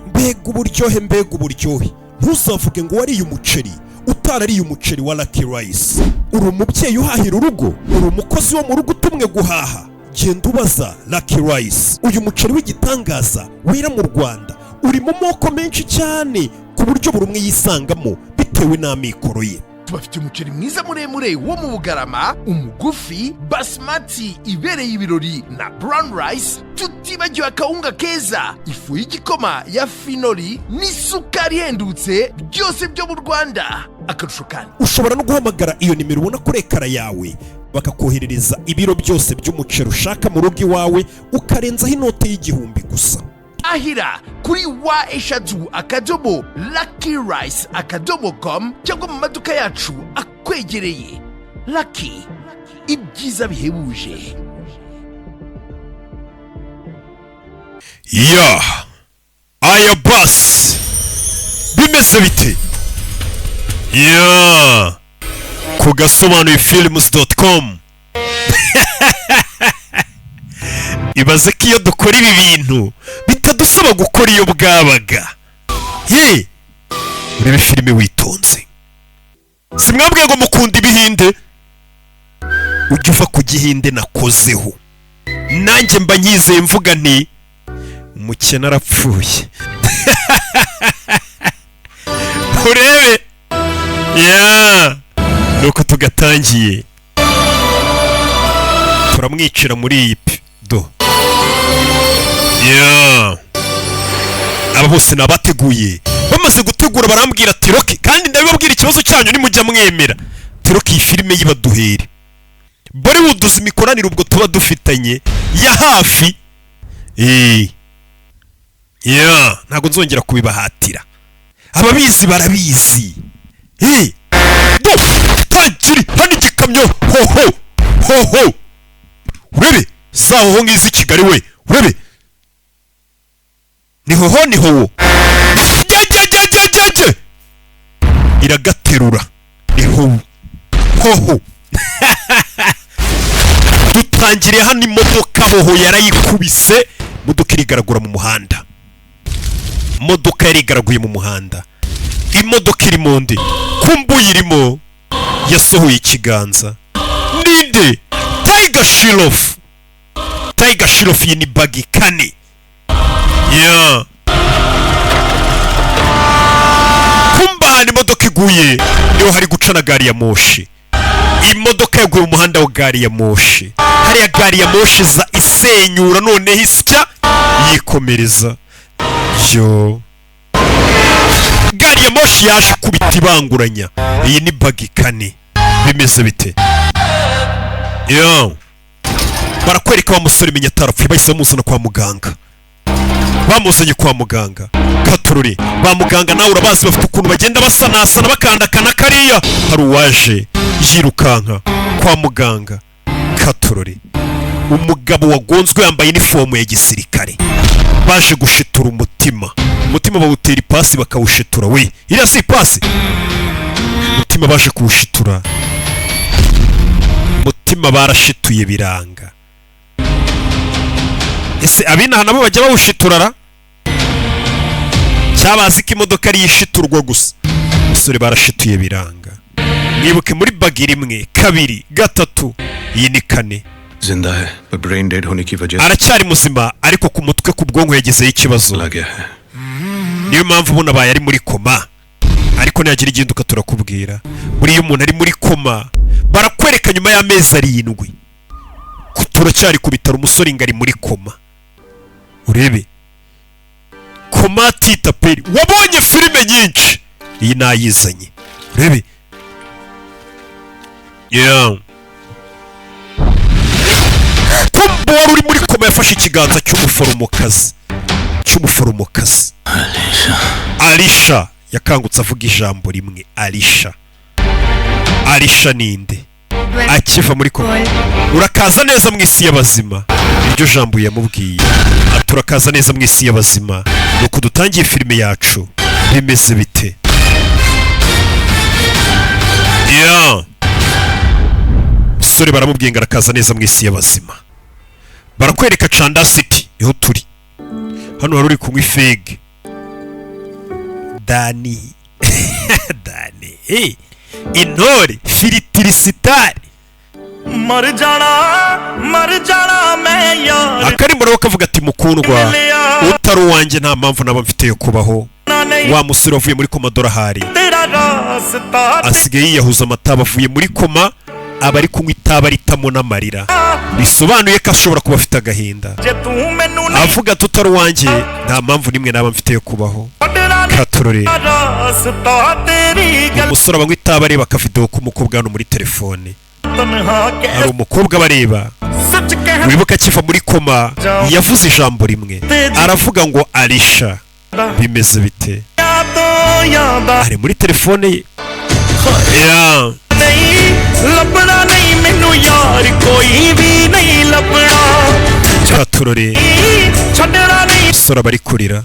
mbega uburyohe, mbega uburyohe. Ntuzavuge ngo wariye umuceri utarariye umuceri wa Lucky Rice. Uri umubyeyi uhahira urugo, uri umukozi wo mu rugo utumwe guhaha, genda ubaza Lucky Rice. Uyu muceri w'igitangaza wera mu Rwanda uri mu moko menshi cyane ku buryo buri umwe yisangamo bitewe n'amikoro ye. Tubafite umuceri mwiza muremure wo mu Bugarama, umugufi, basmati ibereye ibirori na brown rice, tutibagiwe akawunga keza, ifu y'igikoma ya finoli n'isukari ihendutse, byose byo mu Rwanda. Akarusho kandi ushobora no guhamagara iyo nimero ubona kuri ekara yawe bakakoherereza ibiro byose by'umuceri ushaka mu rugo iwawe, ukarenzaho inote y'igihumbi gusa. Ahira kuri wa@luckyrice.com cyangwa mu maduka yacu akwegereye. Lucky, ibyiza bihebuje. Ya aya basi bimeze bite? Ya ku Agasobanuye films.com. Ibaze ko iyo dukora ibi bintu bitadusaba gukora iyo bwabaga. Ye urebe filime witonze. Simwambwiye ngo mukunda ibihinde? Ujya uva ku gihinde nakozeho, nanjye mba nyizeye mvuga nti umukene arapfuye. Urebe ya nuko tugatangiye turamwicira muri iyi do. Ya aba bose nabateguye, bamaze gutegura barambwira ati Roki, kandi ndabibabwira ikibazo cyanyu nimujya mwemera Roki iyi filime yibaduhere. Bollywood uzi imikoranire ubwo tuba dufitanye ya hafi. Ya ntago nzongera kubibahatira, ababizi barabizi. Do tangiri hano igikamyo ho urebe zaho ngizi Kigali we, urebe niho iragaterura niho dutangiriye hano imodoka hoho yarayikubise, imodoka irigaragura mu muhanda, imodoka yarigaraguye mu muhanda, imodoka iri mu ndi kumbuye irimo yasohoye ikiganza. Ninde? Shroff iyi ni Baaghi kane. Ya kumbahana imodoka iguye niho hari guca na gari ya moshi. Imodoka yaguye mu muhanda wa gari ya moshi, hariya gari ya moshi za isenyura noneho isya yikomereza. Yo gari ya moshi yaje kubita ibanguranya. Iyi ni Baaghi kane. Bimeze bite? Yo barakwereka wa musore menya atarapfuye, bahise bamuzana kwa muganga. Bamuzanye kwa muganga katururi, ba muganga nawe urabazi bafite ukuntu bagenda basanasana bakandakana kariya. Hari uwaje yirukanka kwa muganga katururi, umugabo wagonzwe yambaye inifomu ya gisirikare. Baje gushitura umutima bawutera ipasi bakawushitura. We iriya si ipasi, umutima baje kuwushitura, umutima barashituye biranga. Ese abinaha nabo bajya bawushiturara? Cyabazi ko imodoka ari yishiturwa gusa. Musore barashituye biranga. Mwibuke muri Baaghi rimwe, kabiri, gatatu, iyi ni kane. जिंदा है पर brain dead होने की वजह aracyari muzima ariko ku mutwe ku bwonko yagizeho ikibazo. Niyo mpamvu ubona baye ari muri koma, ariko nagira igihinduka turakubwira. Buriya umuntu ari muri koma barakwereka nyuma y'amezi 7 turacyari ku bitaro, umusore ngari muri koma. Urebe koma titaperi, wabonye filime nyinshi, iyi nayizanye. Urebe kumbo wari uri muri koma yafashe ikiganza cy'umuforomokazi. Alisha yakangutse avuga ijambo rimwe. Alisha ninde? Akiva muri koma, urakaza neza mu isi y'abazima. Iryo jambo yamubwiye, turakaza neza mu isi y'abazima. Nuko dutangiye filime yacu. Bimeze bite? Sore baramubwiye ngo arakaza neza mu isi y'abazima. Barakwereka Chanda City niho turi. hano hari uri kunywa ifege Dani Dani intore filitirisitari akarimbo nawe kavuga ati mukundwa utari uwanjye nta mpamvu naba mfite yo kubaho wa musore wavuye muri koma dorahari asigaye yiyahuza amataba avuye muri koma aba ari kunywa itaba ritamo n'amarira bisobanuye ko ashobora kuba afite agahinda avuga ati utari uwanjye nta mpamvu nimwe naba mfite yo kubaho katorore umusore abanywa itaba areba akavidewo k'umukobwa hano muri telefone hari umukobwa bareba wibuka akiva muri koma yavuze ijambo rimwe aravuga ngo arisha bimeze bite ari muri telefone ye katurore sora bari kurira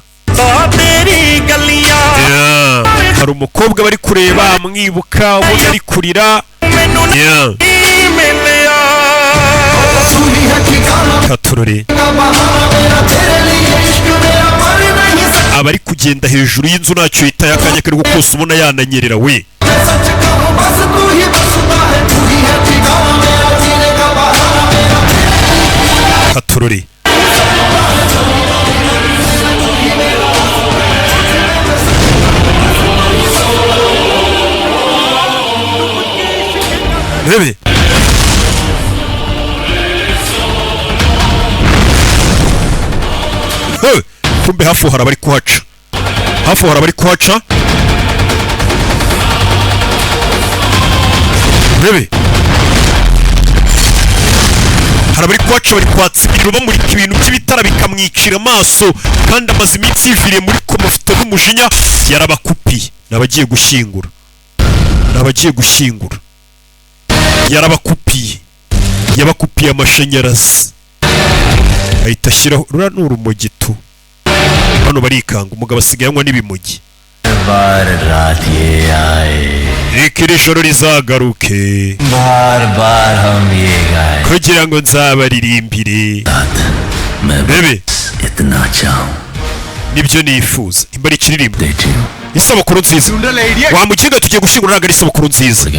hari umukobwa bari kureba mwibuka ubona ari kurira katurore abari kugenda hejuru y'inzu ntacyo yitaye akanya kari gukosa ubona yananyerera we katurore Bebe kumbe hafi hari abari kuhaca hari abari kuhaca bari bari kwatsa ibintu bamurika ibintu by'ibitara bikamwicira amaso kandi amaze iminsi yiviriye muri koma afite n'umujinya yarabakupiye nabagiye gushyingura yarabakupiye amashanyarazi ahita ashyiraho rura n'urumogi tu hano barikanga umugabo asigaye anywa n'ibimogi reka iri joro rizagaruke kugira ngo nzabaririmbire bebe nibyo nifuza nimba ari ikiririmbo isabukuru nziza wamukinga tugiye gushyingura ntabwo ari isabukuru nziza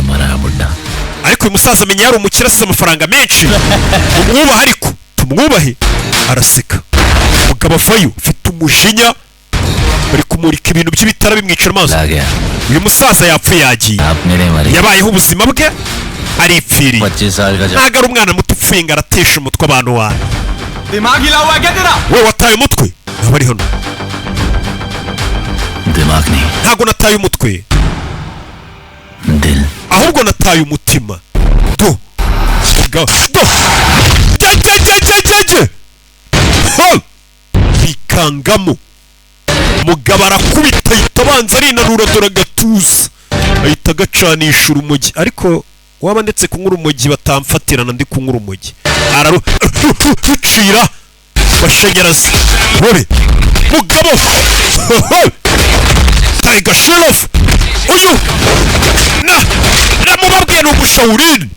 ariko uyu musaza amenya yari umukire asize amafaranga menshi umwubahe ariko tumwubahe araseka umugabo avayo ufite umujinya bari kumurika ibintu by'ibitara bimwicira amaso uyu musaza yapfuye yagiye yabayeho ubuzima bwe aripfiriye ntabwo ari umwana muto upfuye ngo aratesha umutwe abantu wawe we wataye umutwe ntabwo ari hano ntabwo nataye umutwe ahubwo nataye umutima bikangamo mugabo arakubita ahita abanza arinanura dore agatuza ahita agacanisha urumogi ariko waba ndetse kunywa urumogi batamfatirana ndi kunywa urumogi ararucira bashanyarazi wowe mugabo tayiga Shroff uyu namubabwiye ni umushawurini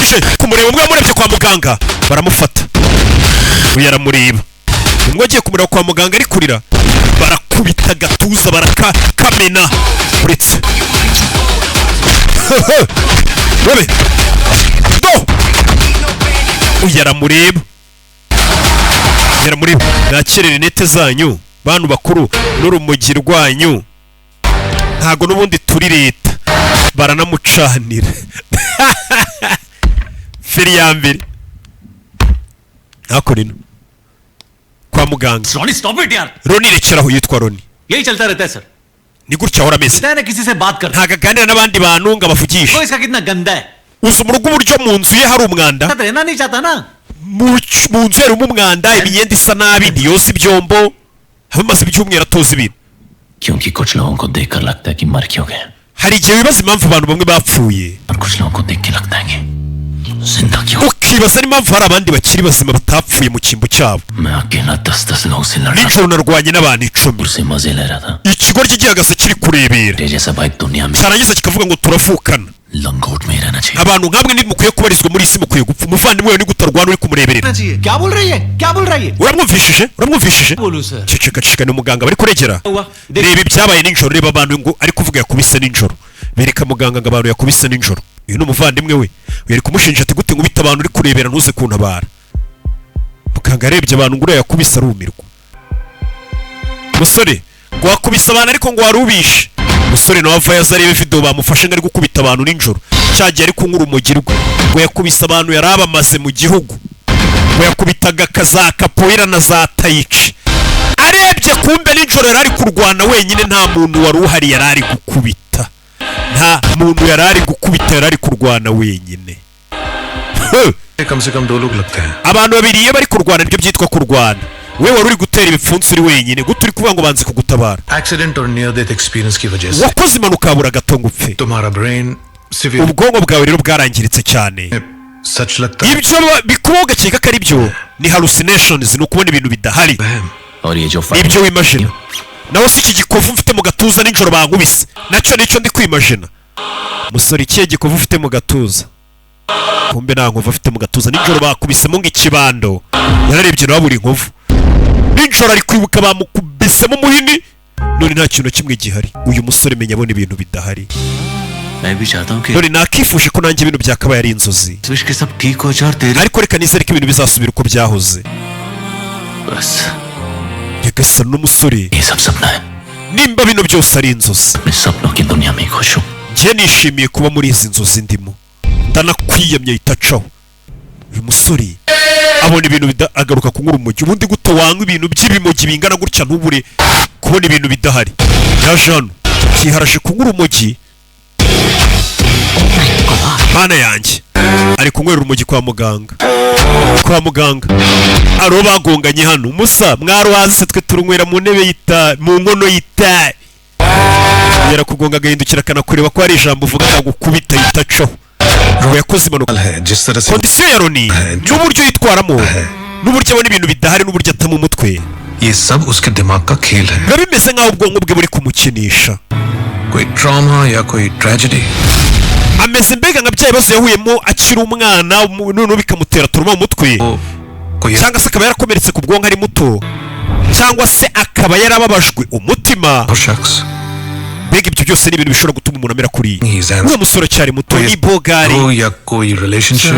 ije kumureba umwe yamurebye kwa muganga baramufata uyu aramureba umwe agiye kumureba kwa muganga ari kurira barakubita agatuza barakamena uretse wowe uyu aramureba nakirere nete zanyu bantu bakuru n'urumogi rwanyu ntago n'ubundi turi leta baranamucanira feri ya mbere ntako rino kwa muganga Roni rekeraho yitwa Roni ni gutya ahora ameze ntago aganira n'abandi bantu ngo abavugishe uzi mu rugo uburyo mu nzu ye hari umwanda mu nzu harimo umwanda imyenda isa nabi ntiyoza ibyombo hamaze ibyumweru atoza ibintu hari igihe wibaza impamvu abantu bamwe bapfuye ukibaza n'impamvu hari abandi bakiri bazima batapfuye mu cyimbo cyabo. Nijoro narwanye n'abantu 10. Ikigo ry'igihagaze kiri kurebera cyarangiza kikavuga ngo turavukana. Abantu nkamwe ntimukwiye kubarizwa muri isi, mukwiye gupfa. Umuvandimwe we ni gutarwana uri kumureberera. Uramwumvishije? Ceceka ni umuganga bari kuregera. Reba ibyabaye nijoro, reba abantu ngo ari kuvuga yakubise nijoro. Bereka muganga ngo abantu yakubise nijoro. Uyu ni umuvandimwe we. Yari kumushinja ati gute ngubita abantu uri kurebera ntuze kuntabara. Muganga arebye abantu ngo yakubise arumirwa. Musore ngo wakubise abantu ariko ngo warubishe. Musore nawe ava yazarebe video bamufashe ngari gukubita abantu nijoro. Cyagiye ari kunkura umugirwa. Ngo yakubise abantu yarabamaze mu gihugu. Ngo yakubitaga kaza kapoira na za tayici. Arebye kumbe nijoro yarari kurwana wenyine, nta muntu wari uhari yarari gukubita. Nta muntu yarari gukubita, yarari kurwana wenyine. Abantu babiri iyo bari kurwana nibyo byitwa kurwana. We wari uri gutera ibipfunsi uri wenyine, gutu uri kuvuga ngo banze kugutabara. Accident or near death experience ki wajah se wakoze impanuka bura gatongo upfe. Tumhara brain severe. Ubwonko bwawe rero bwarangiritse cyane. Such lagta hai. Ibyo bikuboga cyeka kari byo ni hallucinations, no kubona ibintu bidahari. Ibyo wimagine. Nawe si iki gikovu mfite mu gatuza nijoro bankubise. Nacyo nicyo ndi kwimagine. Musore ikiye gikovu mfite mu gatuza. Kumbe nta nkovu afite mu gatuza nijoro bakubisemo ng'ikibando. Yararebye nawe buri nkovu. Nijoro ari kwibuka bamukubisemo muhini, none nta kintu kimwe gihari. Uyu musore menya abona ibintu bidahari. None nakifuje ko nanjye ibintu byakabaye ari inzozi. Ariko reka nizere ko ibintu bizasubira uko byahoze. Yagasana n'umusore. Nimba bino byose ari inzozi, njye nishimiye kuba muri izi nzozi ndimo. Ndanakwiyamye itacaho. Uyu musore abona ibintu agaruka kunkura umujyi. Ubundi guto wanywa ibintu by'ibimogi bingana gutya ntubure kubona ibintu bidahari. Yaje hano kiharaje kunkura umujyi. Mana yanjye ari kunywera urumogi kwa muganga. Aro bagonganye hano. Musa mwarwaze twe turunywera mu ntebe mu nkono y'itabi. Yara kugonga agahindukira kana kureba ko ari ijambo uvuga gukubita itacaho. Yakoze impanuka. Kondisiyo ya Roni n'uburyo yitwaramo n'uburyo abona ibintu bidahari n'uburyo atama umutwe. ये सब उसके दिमाग का खेल है. Biba bimeze nk'aho ubwonko bwe buri kumukinisha. कोई ट्रॉमा या कोई tragedy. Ameze mbega nka bya bibazo yahuyemo akiri umwana none bikamutera turuma mu mutwe. Cyangwa se akaba yarakomeretse ku bwonko ari muto. Cyangwa se akaba yarababajwe umutima. Mbega ibyo byose ni ibintu bishobora gutuma umuntu amera kuri. Uwo musore cyari muto ni Bogari.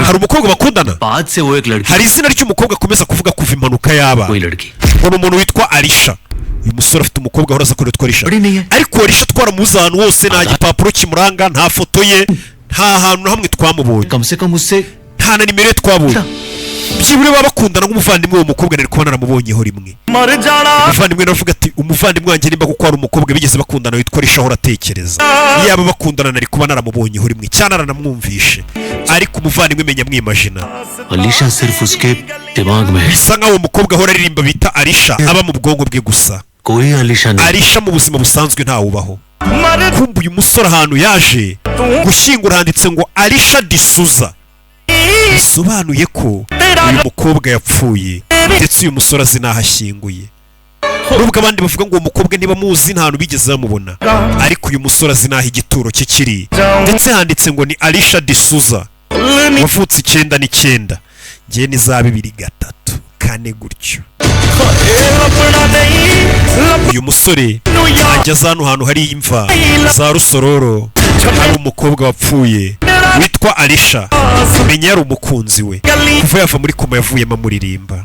Hari umukobwa bakundana. Hari izina ry'umukobwa akomeza kuvuga kuva impanuka yaba. Uwo umuntu witwa Alisha. Uyu musore afite umukobwa ahoraza ko yitwa Alisha. Ariko Alisha twaramuzi ahantu hose, nta gipapuro kimuranga, nta foto ye, nta hantu hamwe twamubonye. Nta na nimero ye twabonye. Byibure baba bakundana nk'umuvandimwe w'uwo mukobwa nari kubona naramubonyeho rimwe. Umuvandimwe navuga ati umuvandimwe wanjye nimba kuko ari umukobwa bigeze bakundana witwa Alisha ahora atekereza. Yaba bakundana nari kuba naramubonyeho rimwe cyane aranamwumvishe. Ariko umuvandimwe menya mwimagina. Alisha सिर्फ उसके दिमाग में है. Bisa nkaho umukobwa ahora aririmba bita Alisha aba mu bwonko bwe gusa. कोई Alisha नहीं. Alisha mu buzima busanzwe nta ubaho. Kumbe uyu musore ahantu yaje gushyingura handitse ngo Alisha Disuza. Bisobanuye ko uyu mukobwa yapfuye ndetse uyu musore azi n'aho ashyinguye. Nubwo abandi bavuga ngo uwo mukobwa niba muzi nta hantu bigeze bamubona, ariko uyu musore azi n'aho igituro cye kiri. Ndetse handitse ngo ni Alisha Disuza, wavutse 9 njye ni za 2 4 gutyo. Uyu musore ageze hano hantu hari imva za Rusororo, hari umukobwa wapfuye witwa Alisha. Menya yari umukunzi we kuva yava muri koma yavuyemo amuririmba.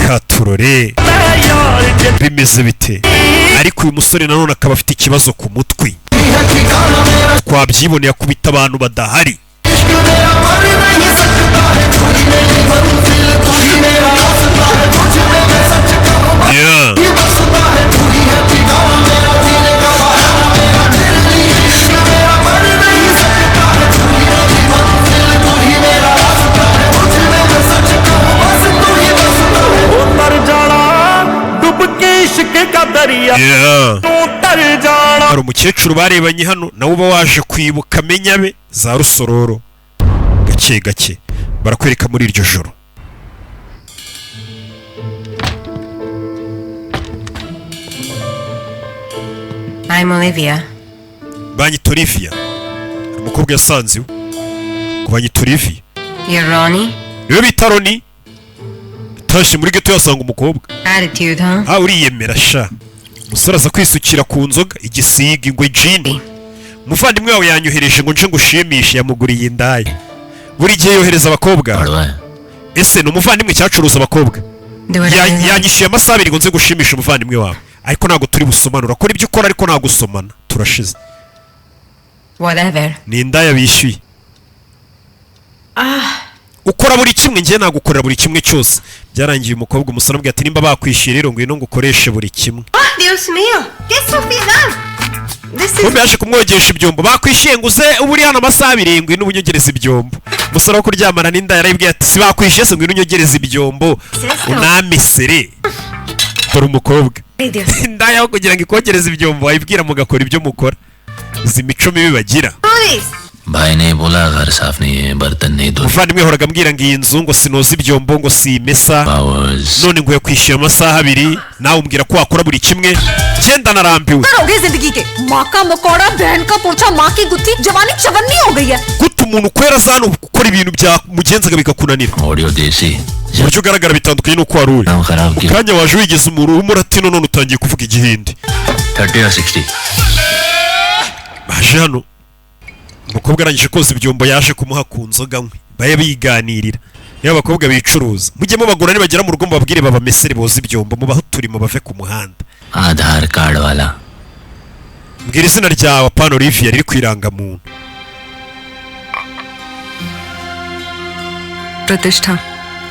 Katurore bimeze bite? Ariko uyu musore nanone akaba afite ikibazo ku mutwe. Twabyiboneye akubita abantu badahari. Yeah. Hari umukecuru barebanye hano nawe uba waje kwibuka menya be za Rusororo gake gake barakwereka muri iryo joro. I'm Olivia. Banyita Olivia. Umukobwa yasanze ngo banyita Olivia. You're Ronnie? Niwe bita Ronnie. Tashi muri geto yasanga umukobwa. Attitude, huh? Uriyemera sha. Umusore aza kwisukira ku nzoga, igisiga, ingwe, jini. Umuvandimwe wawe yanyohereje ngo nje ngushimishe, yamuguriye indaya. Buri gihe yohereza abakobwa. Ese ni umuvandimwe cyacuruza abakobwa. Yanyishyuye amasaha 2 ngo nze gushimisha umuvandimwe wawe. Ariko ntago turi busomanura. Akora ibyo ukora ariko ntago usomana. Turashize. Whatever. Ni indaya bishyuye. Ukora buri kimwe, ngiye nagukorera buri kimwe cyose. Byarangiye umukobwa umusore ambwiye ati nimba bakwishyuye rero ngwino ngukoreshe buri kimwe. Dios mío. ¿Qué es final? Kumbe yaje kumwogesha ibyombo. Bakwishyuye nguze uburi hano amasaha 2 ngwino ubunyogereza ibyombo. Umusore wo kuryamana n'inda yarabwiye ati si bakwishyuye se ngwino unyogereza ibyombo. Unamisere. Dore umukobwa. Inda yaho kugira ngo ikogereze ibyombo wayibwira mugakora ibyo mukora. Izi mico mibi bagira. भाई ने बोला घर साफ नहीं है बर्तन नहीं धो Muvandimwe horaga ambwira ngo iyi nzu ngo sinoza ibyombo ngo simesa none ngo yakwishyura amasaha 2 nawe umbwira ko wakora buri kimwe genda narambiwe करोगे जिंदगी के माँ का मकोड़ा बहन का पोछा माँ की गुत्थी जवानी चवन्नी हो गई है guta umuntu kwera zano gukora ibintu bya mugenzaga bikakunanira audio देसी buryo ugaragara bitandukanye nuko wari uri kanya waje wigeze umuru umuratino none utangiye kuvuga igihinde 30 or 60 baje hano umukobwa arangije koza ibyombo yaje kumuha ku nzoga nkwe baye biganirira niyo abakobwa bicuruza mujyemo bagura ni bagera mu rugo mbabwire baba mesere boza ibyombo mubaho turimo bave ku muhanda आधार कार्ड वाला mbwira izina ryawe Pano Olivia riri kwiranga muntu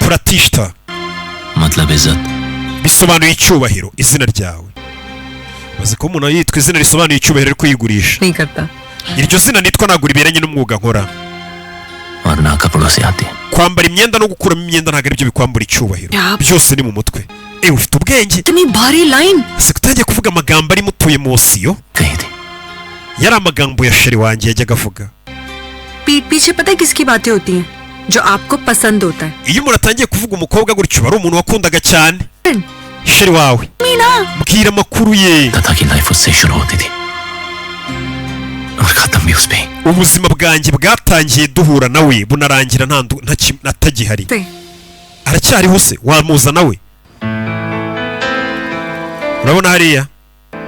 Pratishta मतलब इज्जत bisobanuye icyubahiro izina ryawe baze ko umuntu yitwa izina risobanuye icyubahiro ariko yigurisha नहीं करता iryo zina nitwa nagura ibiranye n'umwuga nkora और ना कपड़ों से आती kwambara imyenda no gukuramo imyenda ntago aribyo bikwambura icyubahiro byose ni mu mutwe ufite ubwenge इतनी भारी line ese kutangiye kuvuga amagambo ari mutuye munsi yo कही थी yari amagambo ya sheri wanjye yajyaga avuga पीठ पीछे पता है किसकी बातें होती हैं जो आपको पसंद होता है iyo umuntu atangiye kuvuga umukobwa gutyo ari umuntu wakundaga cyane sheri wawe mbwira amakuru ye तथा की लाइफ उससे शुरू होती थी और खत्म भी उस पे ubuzima bwanjye bwatangiye duhura nawe bunarangira ntatagihari aracyariho se wamuza nawe urabona hariya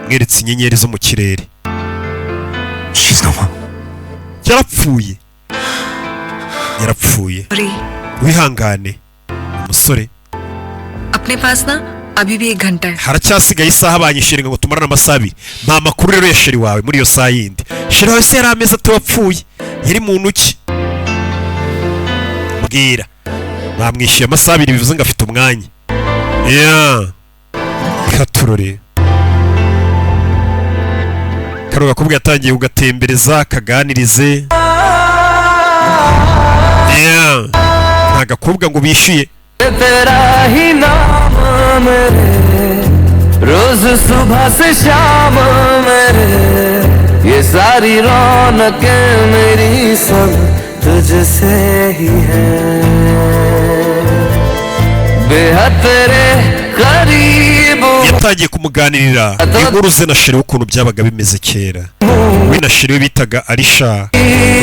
mweretse inyenyeri zo mu kirere yarapfuye wihangane umusore अपने पास ना अभी भी 1 घंटा है haracyasigaye isaha banyishyira ngo tumarane amasaha 2 nta makuru rero ya sheri wawe muri iyo saa yindi sheri wawe se yari ameze atapfuye yari mu ntoki mbwira bamwishyuye amasaha 2 bivuze ngo afite umwanya katurore karoga kubwa yatangiye ugatembereza kaganirize nta gakobwa ngo bishyuye तेरा ही नाम मेरे रोज सुबह से शाम मेरे ये सारी रौनकें मेरी सब तुझसे ही है बेहद तेरे करीब yatangiye kumuganirira inkuru ze na sheri ukuntu byabaga bimeze kera we na sheri bitaga Alisha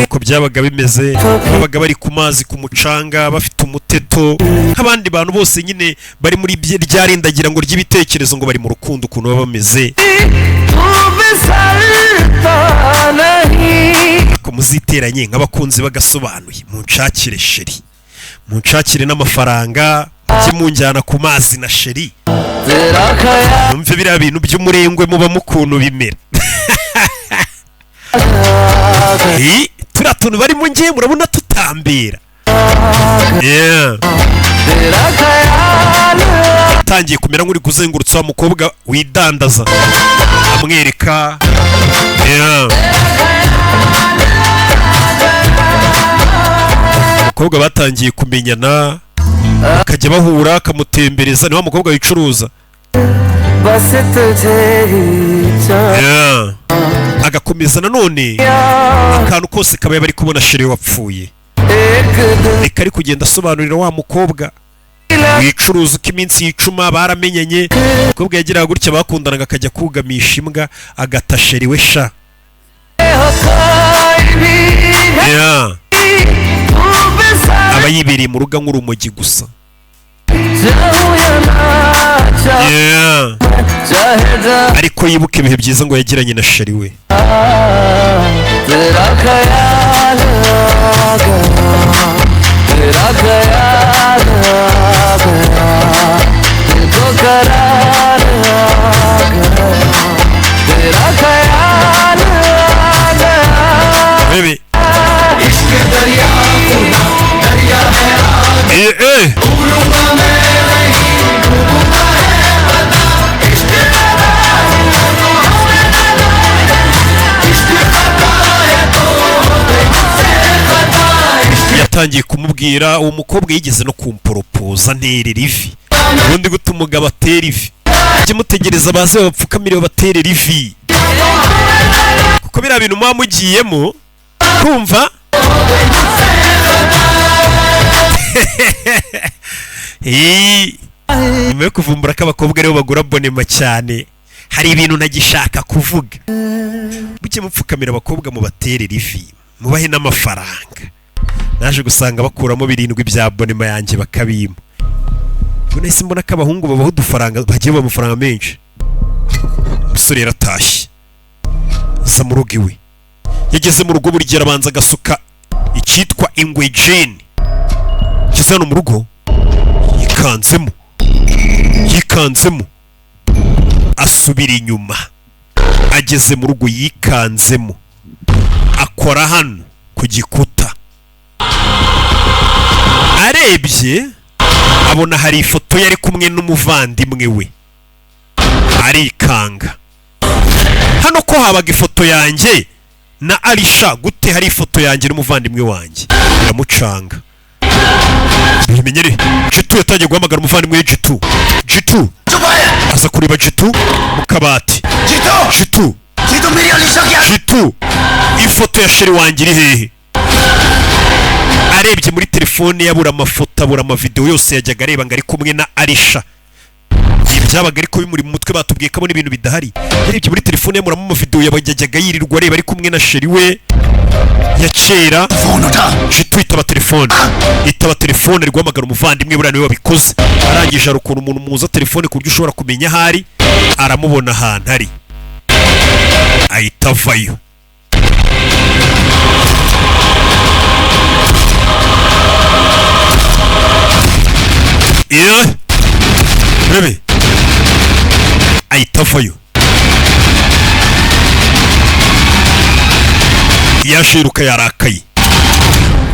uko byabaga bimeze babaga bari ku mazi ku mucanga bafite umuteto nk'abandi bantu bose nyine bari muri ryarindagira ngo ry'ibitekerezo ngo bari mu rukundo ukuntu baba bameze ko muziteranye nk'abakunzi bagasobanuye munshakire sheri munshakire n'amafaranga kimunjyana ku mazi na sheri numve biriya bintu by'umurengwe muba mukuntu bimera turiya tuntu bari mu ngiye murabona tutambera atangiye kumera nk'uri kuzengurutsa wa mukobwa widandaza amwereka abakobwa batangiye kumenyana bakajya bahura akamutembereza ni wa mukobwa wicuruza agakomeza nanone akantu kose kabaye bari kubona sheri wapfuye reka ari kugenda asobanurira wa mukobwa wicuruza uko iminsi yicuma baramenyanye. umukobwa yagiraga gutya bakundanaga akajya kugamisha imbwa agatasheriwe sha. aba yibereye mu rugo nk'urumogi gusa. ariko yibuka ibihe byiza ngo yagiranye na sheri we. Bebe yatangiye kumubwira. uwo mukobwa yigeze no kumporopoza nterera ivi. ubundi gute umugabo atera ivi? ujye mutegereza baze babapfukamire babaterera ivi, kuko biriya bintu muba mugiyemo kumva. nyuma yo kuvumbura ko abakobwa aribo bagura bonema cyane, hari ibintu ntagishaka kuvuga. mujye mupfukamira abakobwa mubaterera ivi, mubahe n'amafaranga. naje gusanga bakuramo 7 bya bonema yanjye bakabima. nahise mbona ko abahungu babaho udufaranga, bagiye baba amafaranga menshi. umusore yaratashye aza mu rugo iwe. yageze mu rugo burya arabanza agasuka icyitwa ingwe jeni. ageze hano mu rugo yikanzemo asubira inyuma. ageze mu rugo yikanzemo akora hano ku gikuta. arebye abona hari ifoto yari kumwe n'umuvandimwe we, arikanga. hano ko habaga ifoto yanjye na Alisha, gute hari ifoto yanjye n'umuvandimwe wanjye? biramucanga. bimenyere Jitu yatangiye guhamagara umuvandimwe we Jitu aza kureba Jitu mu kabati. Jitu ifoto ya sheri wanjye iri hehe? arebye muri telefone yabura amafoto abura amavideo yose yajyaga areba ngo ari kumwe na Alisha. byabaga ariko bimuri mu mutwe, batubwiye ko abona ibintu bidahari. yarebye muri telefone yamuramo amavideo yabajyaga yirirwa areba ari kumwe na sheri we ya kera. Jitu itaba telefone ari guhamagara umuvandimwe buriya niwe wabikoze. arangije ari ukuntu umuntu muza telefone ku buryo ushobora kumenya ahari, aramubona ahantu ari, ahita avayo. Bebe ahita avayo. yashiruka yarakaye.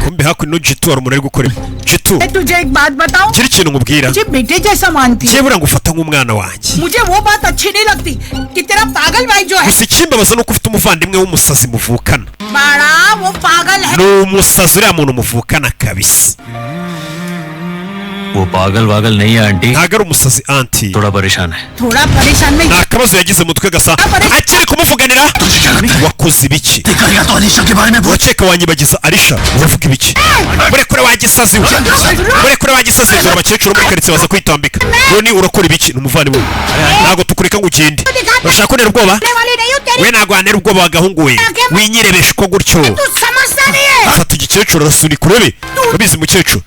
kumbe hakuno Jitu ari umuntu ari gukora. Jitu तुझे एक बात बताऊं? gira ikintu nkubwira. मुझे बेटे जैसा मानती है। cyebura ngufata nk'umwana wanjye. मुझे वो बात अच्छी नहीं लगती कि तेरा पागल भाई जो है। gusa ikimbabaza nuko ufite umuvandimwe w'umusazi muvukana. बड़ा वो पागल है। ni umusazi uriya muntu muvukana kabisa. वो पागल नहीं है aunty, ntago ari umusazi anti. थोड़ा परेशान है। थोड़ा परेशान नहीं। nta kabazo yagize mutwe gasa akiri kumuvuganira. wakoze ibiki? wakeka wanyibagiza Alisha? uravuga ibiki? murekure wagisazi we, murekure wagisazi. dore abakecuru muri karitsiye baza kwitambika. none urakora ibiki? ni umuvandimwe we. ntago tukureka ngo ugende. urashaka kunera ubwoba? we ntago wanera ubwoba wagahungu we, winyirebesha uko gutyo. afata igikecuru arasunika. urebe wabizi umukecuru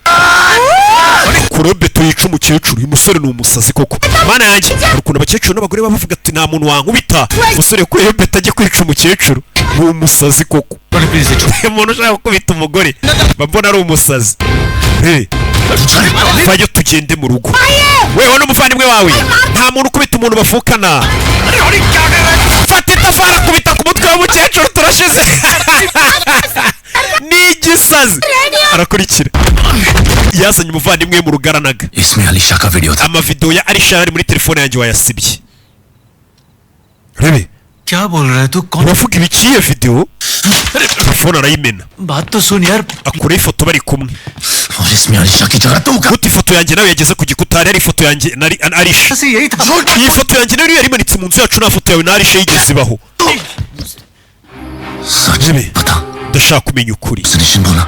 kurobe tuyica umukecuru. uyu musore ni umusazi koko. mana yanjye, hari ukuntu abakecuru n'abagore bavuga ati nta muntu wankubita. umusore kuyeho beta ajya kwica umukecuru, ni umusazi koko. umuntu ushaka gukubita umugore babona ari umusazi. vayo tugende mu rugo. wewe n'umuvandimwe wawe nta muntu ukubita umuntu bavukana. fata itafari akubita ku mutwe w'umukecuru. turashize. ni igisazi. arakurikira. yazanye umuvandimwe mu rugaranaga. इसमें अलीशा का वीडियो था। amavideo ya Alisha ari muri telefone yanjye wayasibye. rebe क्या बोल रहा है तू? कौन? uravuga ibiki? iyo video telefone arayimena. बात तो सुन यार। akora ifoto bari kumwe. और इसमें अलीशा की जगह तू gute ifoto yanjye nawe yageze ku gikuta? ari ifoto yanjye na Alisha. कैसे यही था? iyi foto yanjye nawe yari imanitse mu nzu yacu. nta foto yawe na Alisha yigeze ibaho. सच में बता। ndashaka kumenya ukuri. सुनिश्चित बोला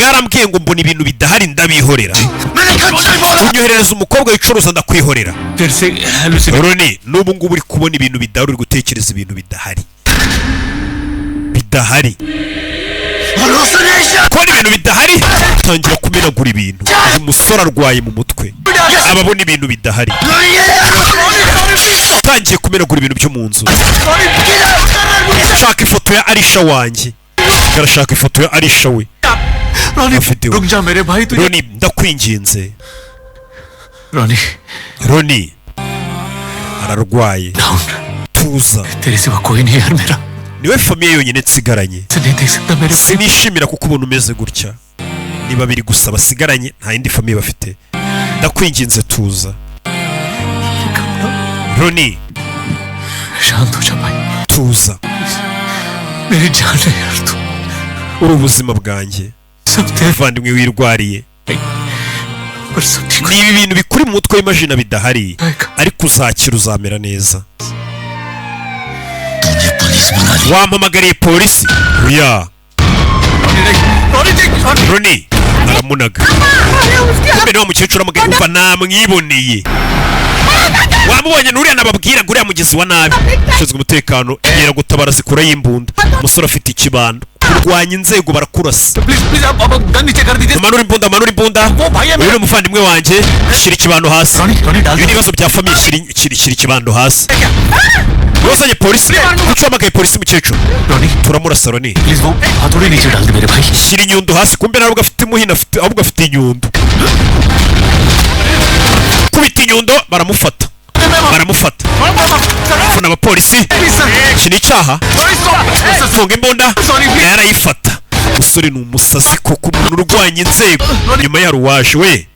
mwarambwiye ngo mbona ibintu bidahari ndabihorera unyoherereza umukobwa wicuruza ndakwihorera Roni n'ubu ngubu uri kubona ibintu bidahari uri gutekereza ibintu bidahari kubona ibintu bidahari utangira kumenagura ibintu uyu musore arwaye mu mutwe ababona ibintu bidahari utangiye kumenagura ibintu byo mu nzu shaka ifoto ya Arisha wanjye garashaka ifoto ya Arisha we Roni ndakwinginze Roni ararwaye tuza niwe famiye yonyine nsigaranye sinishimira kuko ubona umeze gutya ni babiri gusa basigaranye nta yindi famiye bafite ndakwinginze tuza Roni tuza uri ubuzima bwanjye muvandimwe wirwariye ni ibi bintu bikuri mu mutwe w'imajina bidahari ariko uzakira uzamera neza wampamagariye polisi oya Roni aramunaga kumbe niwa mukecuru amagari umva namwiboneye wamubonye n'uriya nababwira ngo uriya mugezi wa nabi ushinzwe umutekano yera gutabara zikura y'imbunda umusore afite ikibando kurwanya inzego barakurasa manura imbunda uyu ni umuvandimwe wanjye shyira ikibando hasi ibi ni ibibazo bya famiye shyira ikibando hasi wazanye polisi kuki wamagaye polisi mukecuru turamurasa Roni shyira inyundo hasi kumbe ntabwo afite umuhini ahubwo afite inyundo kubita inyundo baramufata funa abapolisi iki ni icyaha funga imbunda yarayifata umusore ni umusazi koko umuntu urwanya inzego nyuma ya ruwaje we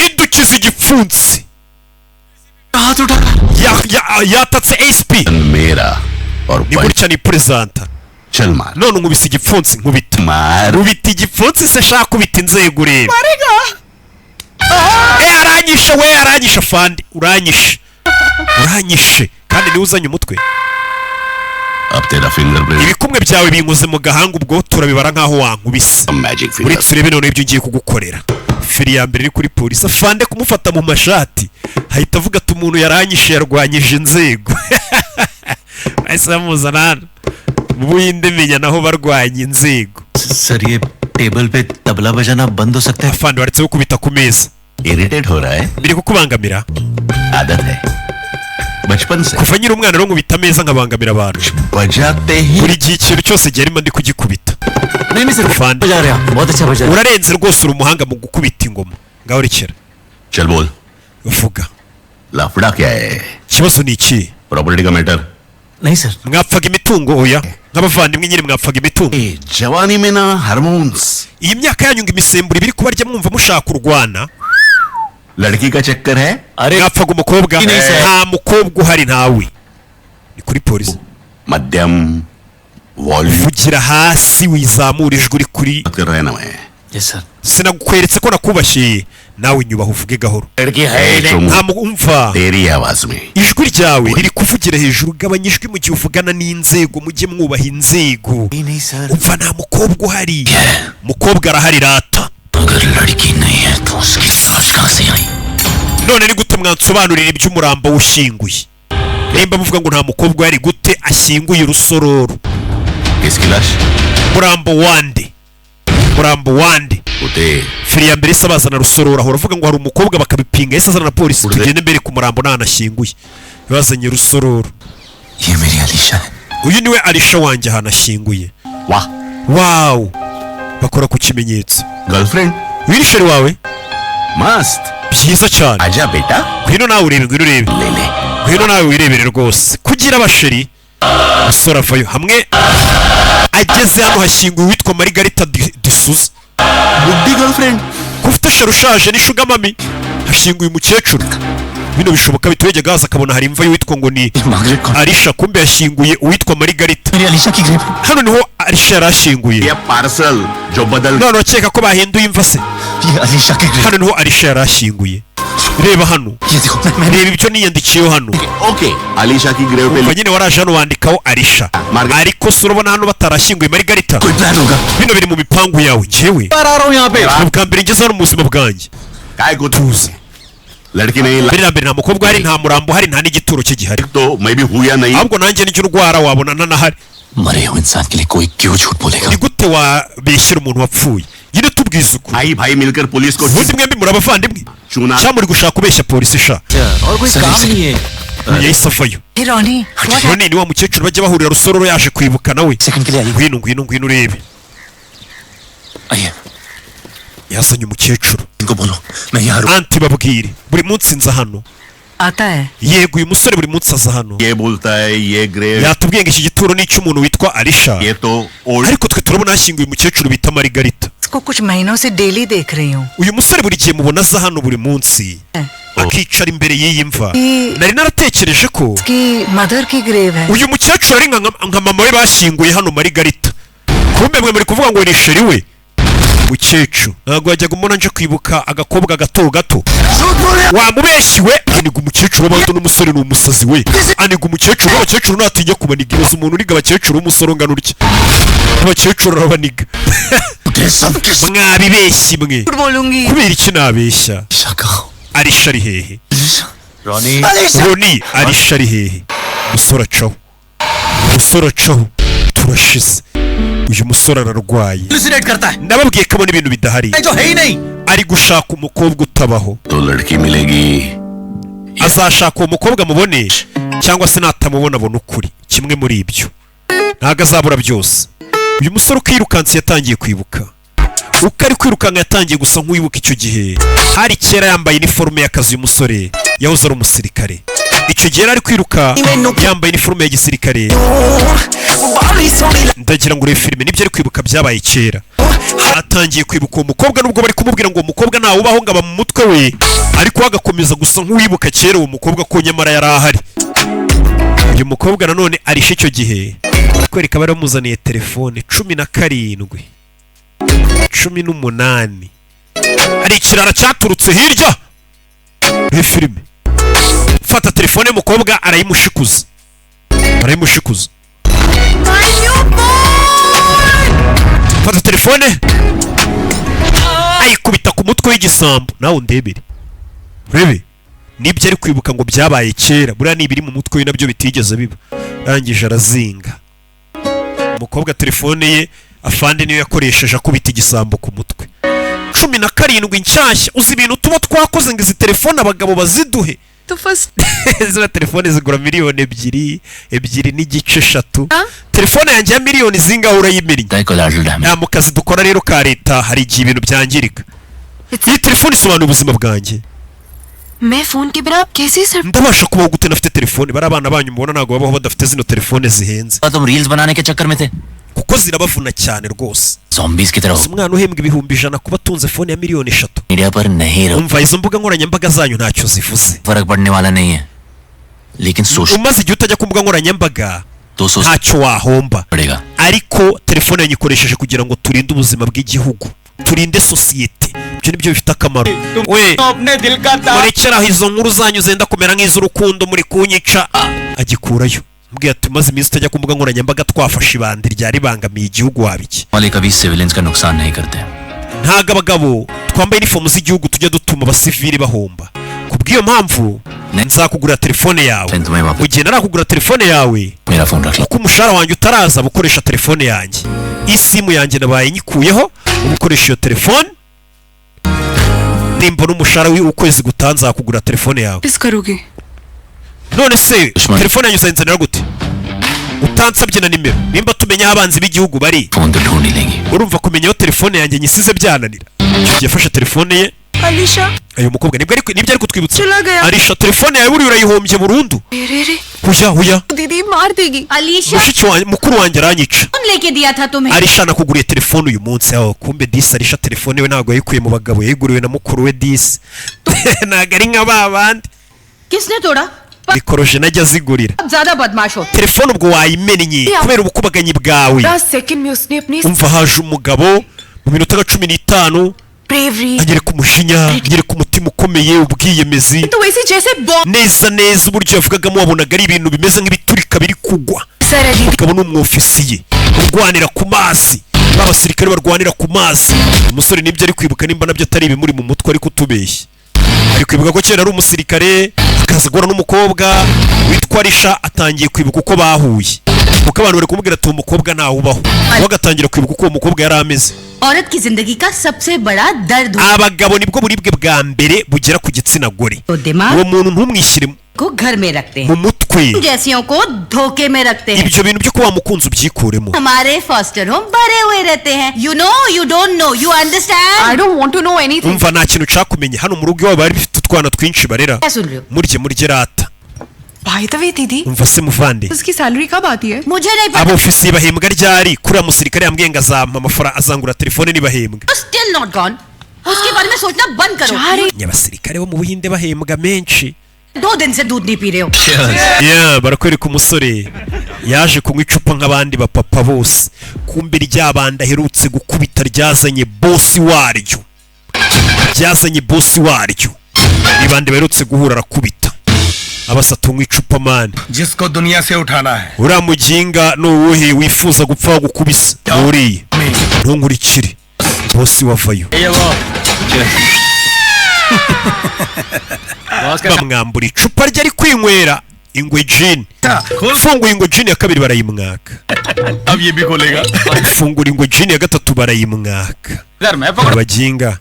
indukiza igipfunsi yatatse ASP ni gutya ni presenta none nkubise igipfunsi nkubita igipfunsi se shaka kubita inzego ureba aranyishe fandi uranyishe kandi niwe uzanye umutwe ibikumwe byawe binkoze mu gahanga ubwo turabibara nkaho wankubise uretse urebe none ibyo ngiye kugukorera feri ya mbere iri kuri polisi afande kumufata mu mashati hahita avuga ati umuntu yaranyishe yarwanyije inzego ahise bamuzana hano mu Buhinde menya naho barwanya inzego table पे तबला बजाना बंद हो सकता है afande waretse gukubita ku meza irritate हो रहा है biri kukubangamira आदत है बचपन से kuva nyiri umwana nkubita ameza nkabangamira abantu बजाते ही buri gihe ikintu cyose gerima ndi kugikubita नहीं सर बजा रहे हैं बहुत अच्छा बजा रहे हैं urarenze rwose uri umuhanga mu gukubita ingoma ngaho rekera चल बोल uvuga लफड़ा क्या है ikibazo ni iki प्रॉपर्टी का मैटर नहीं sir mwapfaga imitungo oya nk'abavandimwe nyine mwapfaga imitungo जवानी में ना hormones iyi myaka yanyu ngo imisemburo ibiri kubarya mwumva mushaka kurwana लड़की का चक्कर है mwapfaga umukobwa nta mukobwa uhari ntawe ni kuri polisi मध्यम volume vugira hasi wizamura ijwi uri kuri कर रहे ना मैं yes sir sinagukweretse ko nakubashye nawe nyubaha uvuge gahoro लड़की है nta mwumva तेरी आवाज में ijwi ryawe riri kuvugira hejuru gabanya ijwi mu gihe uvugana n'inzego mujye mwubaha inzego नहीं sir umva nta mukobwa uhari mukobwa arahari rata अगर लड़की नहीं है तो उसकी लाश कहां से आई none ni gute mwansobanurira iby'umurambo ushyinguye nimba muvuga ngo nta mukobwa yari gute ashyinguye urusororo किसकी लाश murambo wande उठे feri ya mbere isa bazana rusororo aho uravuga ngo hari umukobwa bakabipinga yese azana na polisi tugende mbere ku murambo ntanashyinguye bazanye rusororo ये मेरी अलीशा है uyu niwe Arisha wanjye ahantu ashyinguye वाह wow bakora ku kimenyetso girlfriend uyu ni sheri wawe मस्त byiza cyane आजा बेटा ngwino nawe urebe ले ले ngwino nawe wirebere rwose kugira abasheri umusore avayo hamwe ageze hano hashyinguye uwitwa Margarita D'Souza बुड्ढी girlfriend ko ufite sheri ushaje ni shuga mami hashyinguye umukecuru bino bishoboka bitwege gaza akabona hari imva y'uwitwa ngo ni Arisha kumbe yashyinguye uwitwa Margarita मेरी अलीशा की grave hano niho Arisha yarashyinguye ये parcel जो बदल none bakeka ko bahinduye imva se ये अलीशा की grave hano niho Arisha yarashyinguye reba hano ये देखो मैंने reba ibyo niyandikiyeho hano okay Alisha की ग्रेव पे umva nyine waraje hano wandikaho Alisha ariko se urabona hano batarashyinguye Margarita कोई प्लान होगा bino biri mu mipangu yawe njyewe आ रहा हूँ यहाँ पे ubwa mbere ngeze hano mu buzima bwanjye काय को तुझे लड़की नहीं mbere na mbere nta mukobwa hari nta murambo hari nta n'igituro cye gihari तो मैं भी हूँ या नहीं ahubwo nanjye n'icyo urwara wabona nanahari मरे हुए इंसान के लिए कोई क्यों झूठ बोलेगा ni gute wabeshyira umuntu wapfuye nyine tubwize ukuri भाई भाई मिलकर पुलिस को ubundi mwembi muri abavandimwe चुना cyangwa muri gushaka kubeshya polisi sha और कोई काम नहीं है yahise avayo Ronnie, none ni wa mukecuru bajya bahurira rusororo yaje kwibuka nawe second के लिए आइए ngwino urebe आइए yazanye umukecuru इनको बोलो मैं यहाँ रुक anti babwire buri munsi nza hano आता है yego uyu musore buri munsi aza hano ये बोलता है ये grave yatubwiye ngo iki gituro ni icy'umuntu witwa Alisha ये तो old ariko twe turabona hashyinguye umukecuru bita Margarita इसको कुछ महीनों से डेली देख रही हूँ uyu musore buri gihe mubona aza hano buri munsi akicara imbere y'iyi mva nari naratekereje ko उसकी मदर की ग्रेव है uyu mukecuru ari nka mama we bashyinguye hano Margarita kumbe mwe muri kuvuga ngo ni sheri we mukecuru ntabwo wajyaga umubona nje kwibuka agakobwa gato gato wamubeshyiwe aniga umukecuru w'abandi n'umusore ni umusazi we aniga umukecuru w'abakecuru ntatinya kubaniga ibaza umuntu uniga abakecuru w'umusore ungana utya abakecuru arabaniga mwabibeshyi mwe बोलूंगी kubera iki nabeshya Alisha ari hehe Roni Roni Alisha ari hehe umusore acaho turashize uyu musore ararwaye hallucinate करता है nababwiye ko abona ibintu bidahari जो है ही नहीं ari gushaka umukobwa utabaho तो लड़की मिलेगी azashaka uwo mukobwa mubone cyangwa se natamubona abona ukuri kimwe muri ibyo ntabwo azabura byose uyu musore uko yirukanse yatangiye kwibuka uko ari kwirukanka yatangiye gusa nk'uwibuka icyo gihe hari kera yambaye iniforume y'akazi uyu musore yahoze ari umusirikare icyo gihe yari ari kwiruka yambaye iniforume ya gisirikare ndagira ngo urebe filime nibyo ari kwibuka byabaye kera atangiye kwibuka uwo mukobwa nubwo bari kumubwira ngo uwo mukobwa ntawe ubaho ngo aba mu mutwe we ariko agakomeza gusa nk'uwibuka kera uwo mukobwa ko nyamara yari ahari uyu mukobwa nanone arishe icyo gihe kwereka bari bamuzaniye telefone 17 18 hari ikirara cyaturutse hirya muri filime fata telefone y'umukobwa arayimushikuza fata telefone ayikubita ku mutwe w'igisambo nawe undebere urebe nibyo ari kwibuka ngo byabaye kera buriya nibiri mu mutwe we nabyo bitigeze biba arangije arazinga umukobwa telefone ye afande niyo yakoresheje akubita igisambo ku mutwe 17 nshyashya uzi ibintu tuba twakoze ngo izi telefone abagabo baziduhe तो first ziriya telefone zigura miliyoni ebyiri n'igice 3 telefone yanjye ya miliyoni zingahe urayimenya काय collateral damage nta mu kazi dukora rero ka leta hari igihe ibintu byangirika iyi telefone isobanura ubuzima bwanjye मैं फोन के बिना आप कैसे sir ndabasha kubaho gute nafite telefone bari abana banyu mubona ntabwo babaho badafite zino telefone zihenze तुम रील्स बनाने के चक्कर में थे kuko zirabavuna cyane rwose zombies की तरह si umwana uhembwa ibihumbi 100 kuba atunze fone ya miliyoni 3 मीडिया पर नहीं रहो umva izo mbuga nkoranyambaga zanyu ntacyo zivuze फर्क पड़ने वाला नहीं है लेकिन सोच umaze igihe utajya ku mbuga nkoranyambaga तो सोच ntacyo wahomba पड़ेगा ariko telefone yanyikoresheje kugira ngo turinde ubuzima bw'igihugu turinde sosiyete ibyo nibyo bifite akamaro we murekeraho izo nkuru zanyu zenda kumera nk'iz'urukundo muri kunyica agikurayo mbwiye ati umaze iminsi utajya ku mbuga nkoranyambaga twafashe ibandi ryari bangamiye igihugu wabiki वाले कभी सिविलियंस का नुकसान नहीं करते ntago abagabo twambaye inifomu z'igihugu tujya dutuma abasivili bahomba kubw'iyo mpamvu nzakugura telefone yawe तुम्हें वापस mu gihe narakugura telefone yawe मेरा फोन रख लो uko umushahara wanjye utaraza bukoresha telefone yanjye isimu yanjye nabaye nyikuyeho ubukoresha iyo telefone nimbona umushahara w'ukwezi gutaha nzakugura telefone yawe किस करोगे none se Dushman. telefone yanjye uzayinzanira gute utansabye na nimero nimba tumenya aho abanzi b'igihugu bari phone तो ढूंढ ही लेंगे urumva kumenya aho telefone yanjye nyisize byananira icyo gihe yafashe telefone ye Alisha ayo mukobwa nibyo ari kutwibutsa चला गया Alisha telefone yawe buriya urayihombye burundu रे रे huya दीदी मार देगी Alisha mushiki wanjye mukuru wanjye aranyica कौन लेके दिया था तुम्हें Alisha nakuguriye telefone uyu munsi aho kumbe disi Alisha telefone we ntabwo yayikuye mu bagabo yayiguriwe na mukuru we disi ntabwo ari nka ba bandi किसने तोड़ा nikoroje najya azigurira अब ज्यादा बदमाश हो telefone ubwo wayimennye kubera ubukubaganyi bwawe 10 सेकंड में उसने अपनी umva haje umugabo mu minota 15 bravery. anyereka umujinya, anyereka umutima ukomeye, ubwiyemezi तो वैसे जैसे bomb neza neza uburyo yavugagamo wabonaga ari ibintu bimeze nk'ibiturika biri kugwa. Umugabo ni umwofisiye urwanira ku mazi, abasirikare barwanira ku mazi. Umusore nibyo ari kwibuka nimba nabyo atari ibimuri mu mutwe ariko utubeshye. Ari kwibuka ko kera ari umusirikare akaza guhura n'umukobwa witwa Risha, atangiye kwibuka uko bahuye. Kuko abantu bari kumubwira ati umukobwa ntawe ubaho, bagatangira kwibuka uko uwo mukobwa yari ameze. औरत की जिंदगी का सबसे बड़ा दर्द Abagabo nibwo buribwe bwa mbere bugera ku gitsina gore. Uwo muntu ntumwishyire को घर में रखते mu हैं, mutwe जैसियों को धोखे में रखते हैं. ibyo bintu byo kuba wamukunze ubyikuremo. हमारे फॉस्टर होम भरे हुए रहते हैं. You know, you don't know, you understand? I don't want to know anything. Umva nta kintu cakumenye hano mu rugo iwabo bari bifite utwana twinshi barera. क्या सुन रहे हो? Murye rata. By the way, दीदी, Umva se muvande, उसकी सैलरी कब आती है? मुझे नहीं पता. abofisiye bahembwa ryari? Kuriya musirikare yambwiye ngo azampa amafaranga, azangura telefone nibahembwa. Still not gone. उसके बारे में सोचना बंद करो. Abasirikare bo mu Buhinde bahembwa menshi. 2 दिन से दूध नहीं पी रहे हो. Yeah, barakwereka umusore yaje kunywa icupa nk'abandi bapapa bose, kumbe ryabanda aherutse gukubita ryazanye bosi waryo, ibande baherutse guhura arakubita abasatu mu icupa mani. जिसको दुनिया से उठाना है uriya mujinga n'uwuhe wifuza gupfa gukubisa uriye ntunkurikire bosi wavayo. Bamwambura icupa rye ari kwinywera ingwe jini. Funguye ingwe jini ya kabiri barayimwaka. अब ये भी खोलेगा Fungura ingwe jini ya gatatu barayimwaka. Abajinga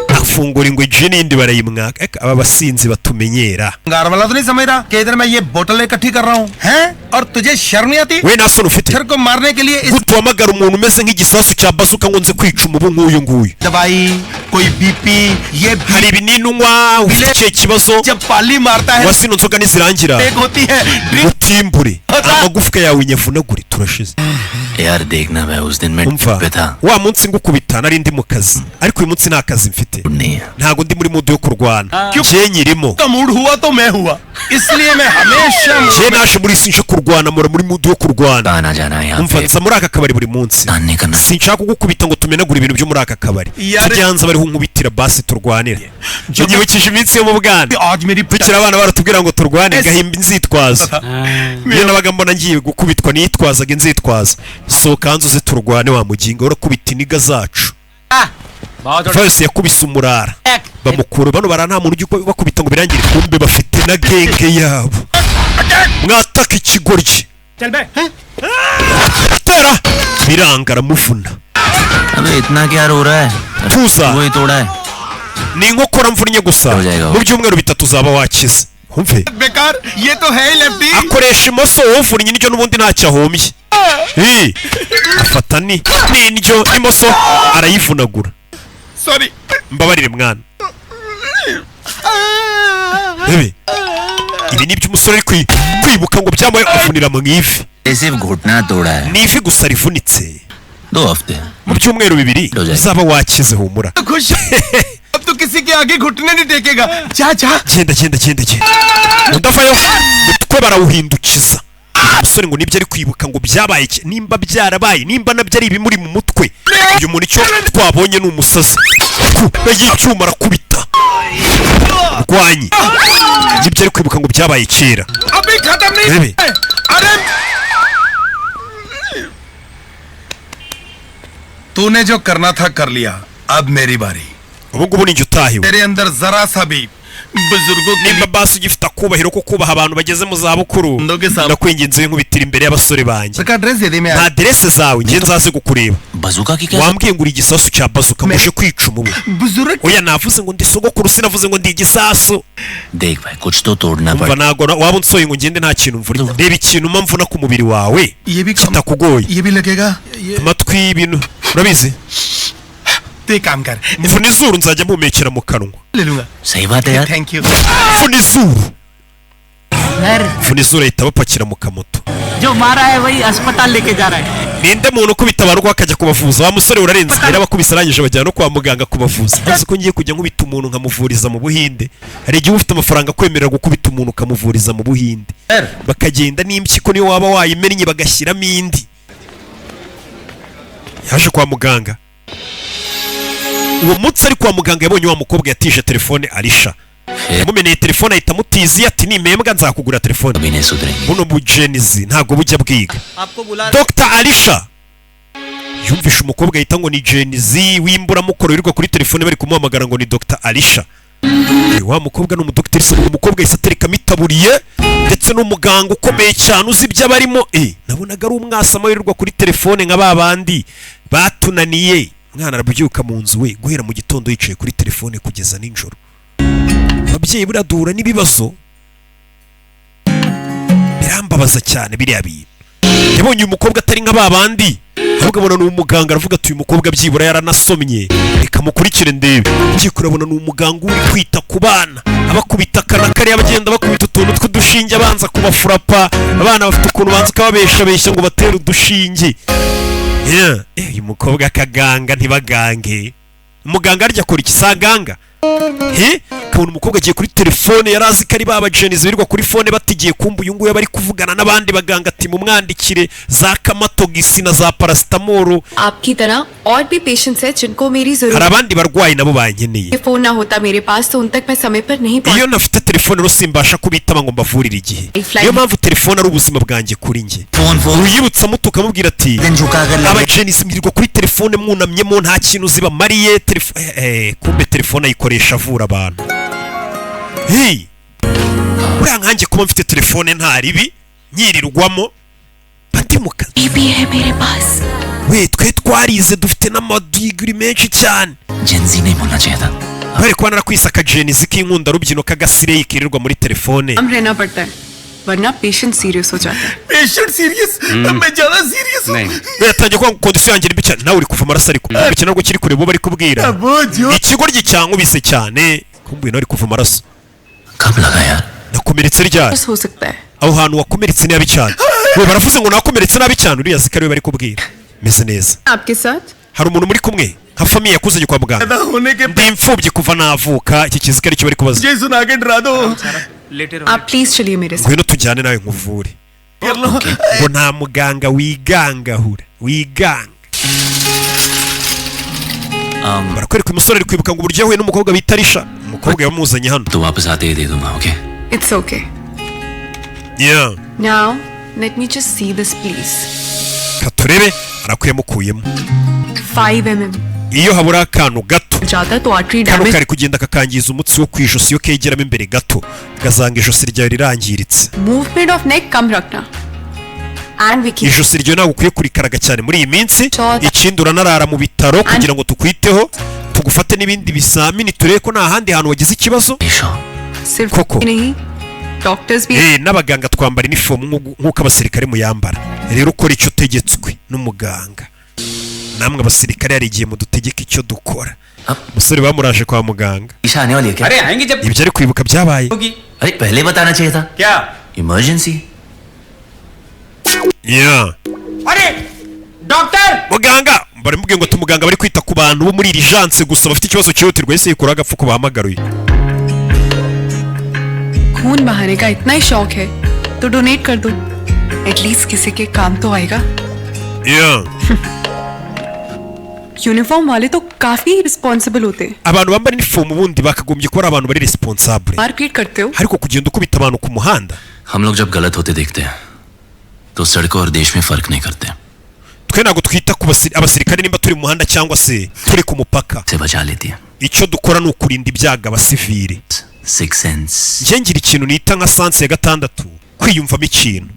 afungura ingwe jini yindi barayimwaka. Aba basinzi batumenyera. गार वाला तो नहीं समझ रहा कि इधर मैं ये बोतल इकट्ठी कर रहा हूँ हैं और तुझे शर्म नहीं आती We nta soni ufite sir को मारने के लिए इस gutuhamagara umuntu umeze nk'igisasu cya bazuka ngo nze kwica umubu nk'uyu nguyu. दवाई कोई बीपी ये भी Hari ibinini unywa ufite ikihe kibazo जब पाली मारता है wasino nzoga nizirangira एक होती है drink utimbure amagufwa yawe nyavunagure turashize. यार देखना मैं उस दिन मैं Umva पे था wa munsi ngukubita nari ndi mu kazi, ariko uyu munsi nta kazi mfite, नहीं ntago ndi muri mudu yo kurwana. Je nyirimo का मूड हुआ तो मैं हुआ इसलिए मैं हमेशा je naje muri sinje kurwana mura muri mudu yo kurwana. आना जाना यहाँ Umva पे nza muri aka kabari buri munsi, तानने करना sinshaka kugukubita ngo tumenagure ibintu byo muri aka kabari. Yare- Tujyanza bariho nkubitira basi turwanire. Nyibukije iminsi yo mu bwana आज मेरी tukiri abana baratubwira ngo turwane gahimba inzitwazo. Iyo nabaga mbona ngiye gukubitwa nitwazaga inzitwazo. Soka hanze uze turwane wa muginga urakubita iniga zacu. Fayose yakubise umurara bamukura bano bara nta muntu ujya bakubita ngo birangire, kumbe bafite na genge yabo. Mwataka ikigoryi tera biranga aramuvuna. अबे इतना क्या रो रहा है Tuza वही तोड़ा है ni inkokora mvunnye gusa mu byumweru bitatu uzaba wakize. Umve बेकार ये तो है ही lefty akoresha imoso uvunnye n'iryo n'ubundi ntacyo ahombye. Afata n'indyo imoso arayivunagura. Sorry Mbabarire mwana. Bebe ibi ni by'umusore ari kwibuka ngo byamuye avunira mu ivi. सिर्फ घुटना तोड़ा है Ni ivi gusa rivunitse. 2 हफ्ते Mu byumweru bibiri uzaba wakize humura. खुश अब तो किसी के आगे घुटने नहीं टेकेगा जा जा Genda ndavayo mutwe barawuhindukiza. Umusore ngo nibyo ari kwibuka ngo byabaye nimba byarabaye nimba nabyo ari ibimuri mu mutwe. Uyu muntu icyo twabonye ni umusazi y'icyuma arakubita rwanyi. Nibyo ari kwibuka ngo byabaye kera. अभी खत्म नहीं Bebe अरे तूने जो करना था कर लिया अब मेरी बारी ubu ngubu ninjye utahiwe. तेरे अंदर जरा सा भी बुजुर्गों की Nimba basi ugifite akubahiro ko kubaha abantu bageze mu za bukuru, Ndoge sawa. ndakwinginze nkubitira imbere y'abasore banjye. का ड्रेस दे दे मैं Nta aderese zawe ngiye nzaze kukureba. बजूका की क्या Wambwiye ngo uri igisasu cya bazuka muje kwica umubu. बुजुर्ग Oya navuze ngo ndi sogokuru, sinavuze ngo ndi igisasu. देख भाई कुछ तो तोड़ना Umva पड़ेगा ntago waba unsoye ngo ngende nta kintu mvura. Reba ikintu mvuna ku mubiri wawe ये भी काम kitakugoye. ये भी लगेगा ये Amatwi y'ibintu urabizi, तो एक काम कर mvuna izuru nzajya mpumekera mu kanwa. ले लूंगा सही बात है यार thank you Mvuna izuru, mvuna izuru ahita bapakira mu kamoto. जो मारा है वही अस्पताल लेके जा रहा है Ninde muntu ukubita abarwa akajya kubavuza? Wa musore urarenze. Rero abakubise arangije bajyana no kwa muganga kubavuza. Azi ko ngiye kujya nkubita umuntu nkamuvuriza mu Buhinde. Hari igihe ufite amafaranga kwemerera gukubita umuntu ukamuvuriza mu Buhinde. Bakagenda n'impyiko niyo waba wayimennye bagashyiramo indi. Yaje kwa muganga uwo munsi ari kwa muganga yabonye wa mukobwa yatije telefone Alisha yamumeneye telefone ahita amutizi ati nimembwa nzakugura telefone buno bujenizi ntago bujya bwiga Dr Alisha yumvisha umukobwa ahita ngo ni jenizi wimbura mukoro wirirwa kuri telefone bari kumuhamagara ngo ni Dr Alisha wa mukobwa n'umudokiteri se umukobwa yisatereka mitaburiye ndetse n'umuganga ukomeye cyane uzi ibyo abarimo nabonaga ari umwasama wirirwa kuri telefone nka babandi batunaniye mwana arabyuka mu nzu we guhera mu gitondo yicaye kuri telefone kugeza ninjoro ababyeyi buradura n'ibibazo birambabaza cyane biriya bintu yabonye uyu mukobwa atari nka babandi ahubwo abona ni umuganga aravuga ati uyu mukobwa byibura yaranasomye reka mukurikire ndebe ugiye kurabona ni umuganga uri kwita ku bana abakubita akana kariya bagenda bakubita utuntu tw'udushinge abanza kubafurapa abana bafite ukuntu banza ukababeshabeshya ngo batere udushinge uyu mukobwa akaganga ntibagange umuganga arya akora ikisaganga kabona umukobwa agiye kuri telefone yarazi ko ari babajenizi birirwa kuri fone batigiye kumva uyu nguyu bari kuvugana n'abandi baganga ati mumwandikire za kamatogisi na za paracetamol आपकी तरह और भी पेशेंट्स हैं जिनको मेरी hari जरूरत abandi barwayi nabo bankeneye है फोन ना होता मेरे पास तो उन तक मैं समय पर नहीं iyo nafite telefone rero simbasha kubitaba ngo mbavurire igihe niyo mpamvu telefone ari ubuzima bwanjye kuri njye uyibutsa muto ukamubwira ati abajenizi mwirirwa kuri telefone mwunamyemo nta kintu zibamariye kumbe telefone ayikoresha avura abantu buriya nkanjye kuba mfite telefone nta ribi nyirirwamo bati mu kazi we twe twarize dufite n'amadigiri menshi cyane bari kuba narakwisa akajenizi k'inkunda rubyino k'agasire kirirwa muri telefone रहना पड़ता है वरना patient serious हो जाता है patient serious मैं ज्यादा सीरियस हूं yatangiye kwa kondisiyo yanjye mbi cyane nawe uri kuva amaraso ariko bikina ngo kiri kure bo bari kubwira ikigo ry'icyangubise cyane kumbuye nawe uri kuva amaraso nakomeretse ryari हो सकता है aho hantu wakomeretse nabi cyane we baravuze ngo nakomeretse nabi cyane uriya zikari we bari kubwira meze neza आपके साथ hari umuntu muri kumwe nka famiye yakuzanye kwa muganga ndi imfubyi kuva navuka iki kizikari cyo bari kubaza ये सुना के डरा दो आप प्लीज चलिए मेरे साथ ngwino tujyane nawe nkuvure ngo nta muganga wigangahura wiganga barakwereka umusore ari kwibuka ngo uburyo yahuye n'umukobwa bita Alisha umukobwa yamuzanye hano तो वापस आते ही दे दूंगा okay it's okay now let me just see this please katurebe arakuyamukuyemo 5 mm iyo habura akantu gato ज्यादा तो artery kano damage kari kugenda kakangiza umutsi wo kwijosi iyo kegeramo imbere gato gazanga ijosi ryawe rirangiritse movement of neck कम रखना and विकी ijosi ryawe ntabwo ukwiye kurikaraga cyane muri iyi minsi ikindi uranarara mu bitaro kugira ngo tukwiteho tugufate n'ibindi bizamini turebe ko nta handi hantu wagize ikibazo सिर्फ Koko. नहीं डॉक्टर्स भी n'abaganga twambara inifomu nk'uko abasirikare muyambara rero ukora icyo utegetswe n'umuganga namwe abasirikare hari igihe mudutegeka icyo dukora umusore bamuraje kwa muganga Isha आने वाली है क्या अरे आएंगे जब ibyo ari kwibuka byabaye होगी अरे पहले बताना चाहिए था क्या इमरजेंसी अरे doctor muganga barimubwiye ngo tumuganga bari kwita ku bantu bo muri iri janse gusa bafite ikibazo cyihutirwa ese yikura agapfuko bahamagaruye खून बहाने का इतना ही शौक है तो डोनेट कर दो एटलीस्ट किसी के काम तो आएगा यूनिफॉर्म वाले तो काफी रिस्पॉन्सिबल होते हैं abantu bambara inifomu ubundi bakagombye kuba ari abantu bari responsable मारपीट करते हो ariko kugenda ukubita abantu ku muhanda हम लोग जब गलत होते देखते हैं तो सड़कों और देश में फर्क नहीं करते twe ntabwo twita ku abasirikare nimba turi mu muhanda cyangwa se turi ku mupaka से बचा लेती है icyo dukora ni ukurinda ibyago abasivili six sense njye ngira ikintu nita nka sanse ya gatandatu kwiyumvamo ikintu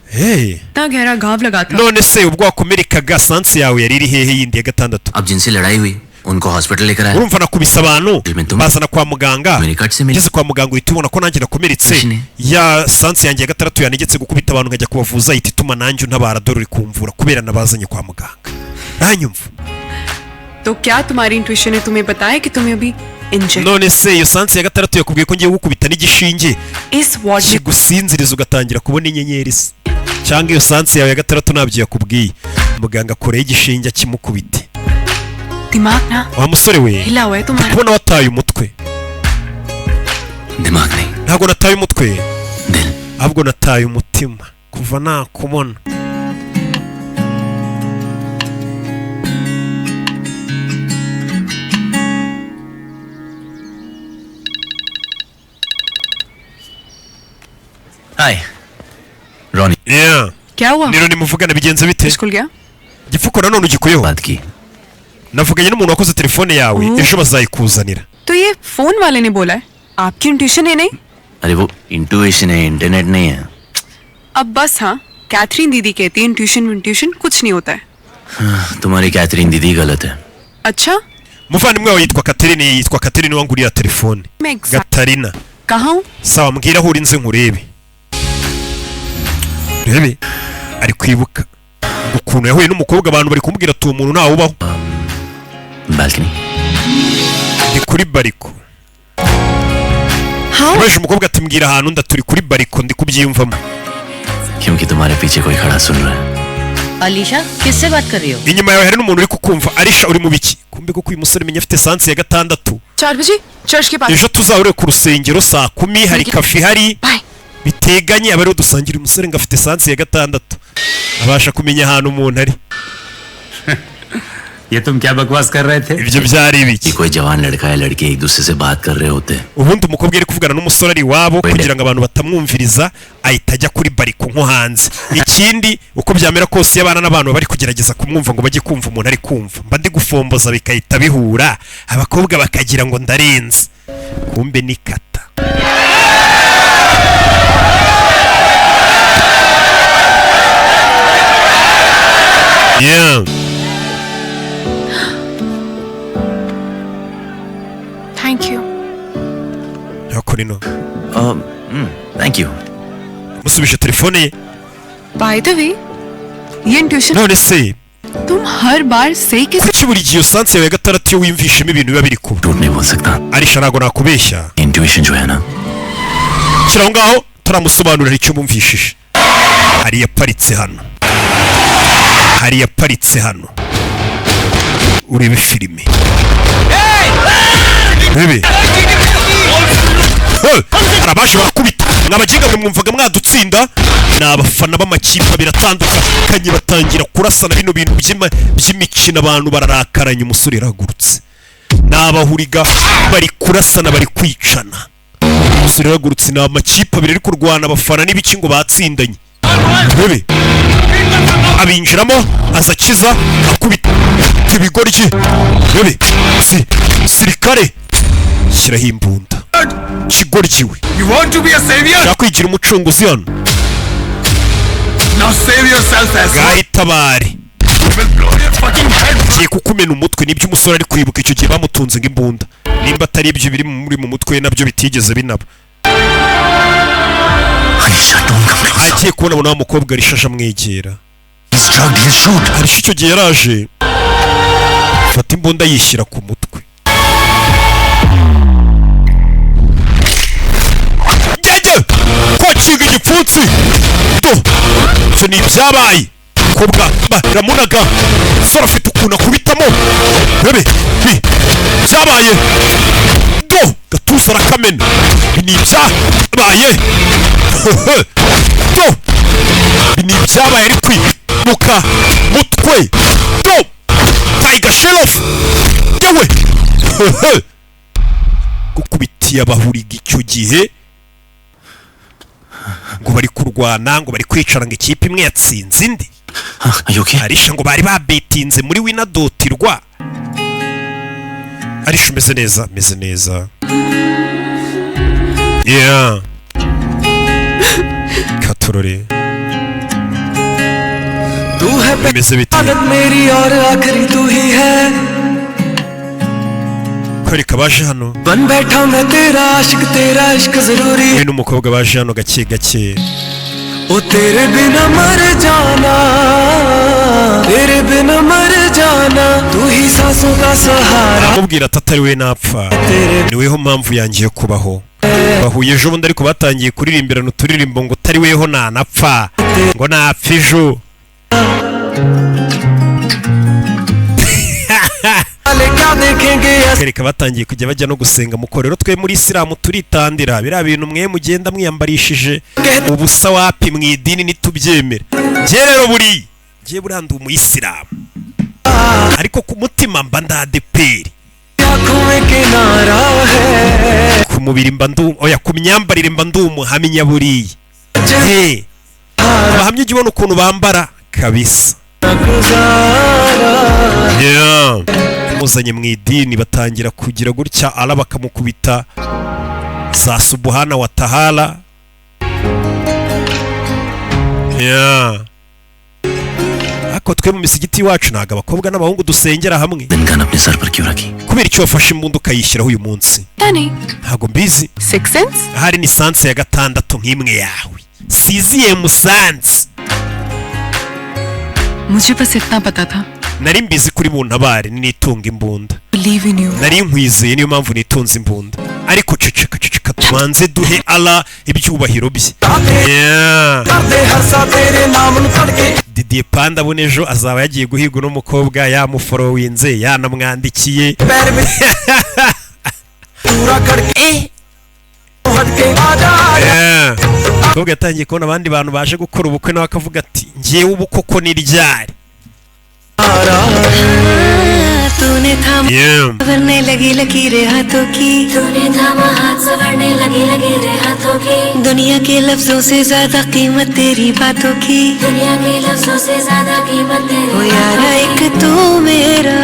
इतना गहरा घाव लगा था none se ubwo wakomerekaga sanse yawe yari iri hehe yindi ya gatandatu अब जिनसे लड़ाई हुई उनको हॉस्पिटल लेकर आया urumva nakubise abantu bazana kwa muganga मेरी कट से मिली ngeze kwa muganga uhita ubona ko nanjye nakomeretse ya sanse yanjye ya gatandatu yanegetse gukubita abantu nkajya kubavuza ihita ituma nanjye untabara dore uri kumvura kubera nabazanye kwa muganga uranyumva तो क्या तुम्हारी इंट्यूशन ने तुम्हें बताया कि तुम्हें अभी injury none se iyo sanse ya gatandatu yakubwiye ko ngiye gukubita n'igishinge इस वार्ड में kigusinziriza ugatangira kubona inyenyeri se cyangwa iyo sanse yawe ya gatandatu ntabyo yakubwiye muganga akoreye igishinge akimukubite दिमाग ना wa musore we हिला हुआ है तुम्हारा kubona wataye umutwe दिमाग नहीं ntabwo nataye umutwe दिल ahubwo nataye umutima kuva nakubona हाय रोनी Yeah. क्या हुआ? Nino nimuvugana bigenze bite? School गया? Gifuko nanone ugikuyeho. बात की Navuganye n'umuntu wakoze telefone yawe ejo bazayikuzanira. तो ये फोन वाले ने बोला है आपकी इंट्यूशन है नहीं? अरे वो इंट्यूशन है इंटरनेट नहीं है अब बस हाँ कैथरीन दीदी कहती है इंट्यूशन कुछ नहीं होता है. तुम्हारी कैथरीन दीदी गलत है अच्छा Muvandimwe wawe yitwa Catherine wanguriya telefone. मैं exact Gatarina. कहाँ हूँ? Sawa mbwira aho uri nze nkurebe. Rebe ari kwibuka ukuntu yahuye n'umukobwa abantu bari kumubwira ati umuntu ntawe ubaho. Balcony Ndi kuri bariko. How? Baje umukobwa ati mbwira ahantu ndaturi kuri bariko ndi kubyiyumvamo. क्योंकि तुम्हारे पीछे कोई खड़ा सुन रहा है अलीशा किससे बात कर रही हो? Inyuma yawe hari n'umuntu uri kukumva. Alisha uri mu biki? Kumbe ko uyu musore menya afite sansi ya 6. 4 बजे चर्च के पास. Ejo tuzahure ku rusengero saa 10 hari kafe hari Bye. biteganye abari dusangira umusore ngo afite sansi ya 6. Abasha kumenya ahantu umuntu ari. ये तुम क्या बकवास कर रहे थे? Ibyo byari कि biki? कोई जवान लड़का या लड़की एक दूसरे से बात कर रहे होते Ubundi umukobwa ari kuvugana n'umusore ari wabo kugira ngo abantu batamwumviriza ahita ajya kuri bariko nko hanze. Ikindi uko byamera kose y'abana n'abantu bari kugerageza kumwumva ngo bajye kumva umuntu ari kumva. Mba ndi gufomboza bikahita bihura abakobwa bakagira ngo ndarenze. Kumbe ni kata. Yeah. Thank you. Yakorino. Thank you Musubije telefone ye. By the way, ये intuition None se तुम हर बार सही के kuki buri gihe sansi yawe 6 iyo wimvishemo ibintu biba biri kuba? झूठ नहीं बोल सकता Alisha ntago nakubeshya. Intuition जो है ना Kiraho ngaho turamusobanurira icyo mumvishije. Hari yaparitse hano. Hari yaparitse hano. Urebe filime. Bebe. Arabaje barakubita. Mwabaginga mwe mwumvaga mwadutsinda. N'abafana b'amakipe biratandukanye batangira kurasana bino bintu by'imikino abantu bararakaranye umusore yaragurutse. N'abahuriga bari kurasana bari kwicana. Umusore yaragurutse n'amakipe abiri ari kurwana abafana n'ibiki ngo batsindanye. Bebe. Abinjiramo azakiza akubita ibigoryi. Bebe. Sirikare. Shyiraho imbunda. Kigoryiwe. You want to be a savior? Yakwigira umucunguzi hano. Now save yourself as well. Gahitabari. Will blow your fucking head. Kiye kukumena umutwe nibyo umusore ari kwibuka icyo gihe bamutunze ng'imbunda. Nimba atari ibyo biri muri mu mutwe nabyo bitigeze binaba. Alisha don't come close Agiye kubona abona wa mukobwa arishasha amwegera. इस drug deal shoot Alisha icyo gihe yaraje. Fata imbunda yishyira ku mutwe. Gege! Kwakinga igipfunsi! Do! Icyo ni ibyabaye! Kobwa baramunaga! Umusore afite ukuntu akubitamo! Bebe! Byabaye! Do! Gatuza arakamena! Ni ibyabaye! Do! Ni ibyabaye ari kwimuka mutwe! Do! Tiger Shroff! Yewe! Gukubitiye abahuriga icyo gihe ngo bari kurwana ngo bari kwicara ngo ikipe imwe yatsinze indi. Okay Alisha ngo bari babetinze muri winadotirwa. Alisha umeze neza, meze neza. Yeah. Katorore. तू है Bimeze bite? आदत मेरी और आखिरी तू ही है Kwereka baje hano. बन बैठा मैं तेरा आशिक तेरा इश्क जरूरी We n'umukobwa baje hano gake gake. ओ तेरे बिना मर जाना तेरे बिना मर जाना तू ही सांसों का सहारा Amubwira ati atari we napfa. Niweho mpamvu yanjye yo kubaho. Bahuye ejo bundi ariko batangiye kuririmbirana uturirimbo ngo utari weho nanapfa. Ngo napfa ejo. वाले क्या देखेंगे ऐसे Kereka batangiye kujya bajya no gusenga mukorero twe muri Islam turitandira bira bintu mwe mugenda mwiyambarishije ubusa wapi mwidini nitubyemera. Je rero buri je burandi umuyisilamu ariko ku mutima mba ndadeperi आंखों में किनारा है ku mubiri mba ndu oya ku myambarire mba ndu umuhamya buri abahamya ujya ubona ukuntu bambara kabisa. Muzanye mu idini batangira kugira gutya ala bakamukubita za subuhana wa tahala. Ako twe mu misigiti iwacu ntago abakobwa n'abahungu dusengera hamwe. Kubera icyo wafashe imbunda ukayishyiraho uyu munsi? Ntago mbizi. Ahari ni sanse ya 6 nk'imwe yawe. Siziye musanze. मुझे बस इतना पता था. Nari mbizi kuri buntabare nitunga imbunda. Nari nkwizeye niyo mpamvu nitunze imbunda. Ariko ceceka tubanze duhe Allah ibyubahiro bye. Didier Panda bonejo azaba yagiye guhiga no mukobwa yamuforowinze yanamwandikiye. Kobwa yatangiye kubona abandi bantu baje gukora ubukwe nawe akavuga ati ngiyewe ubu koko ni ryari. तूने थामा संवरने लगी लकीरें हाथों की, तूने थामा हाथ संवरने लगी लकीरें हाथों की, दुनिया के लफ्जों से ज्यादा कीमत तेरी बातों की, दुनिया के लफ्जों से ज्यादा कीमत तेरी। ओ यारा एक तू मेरा,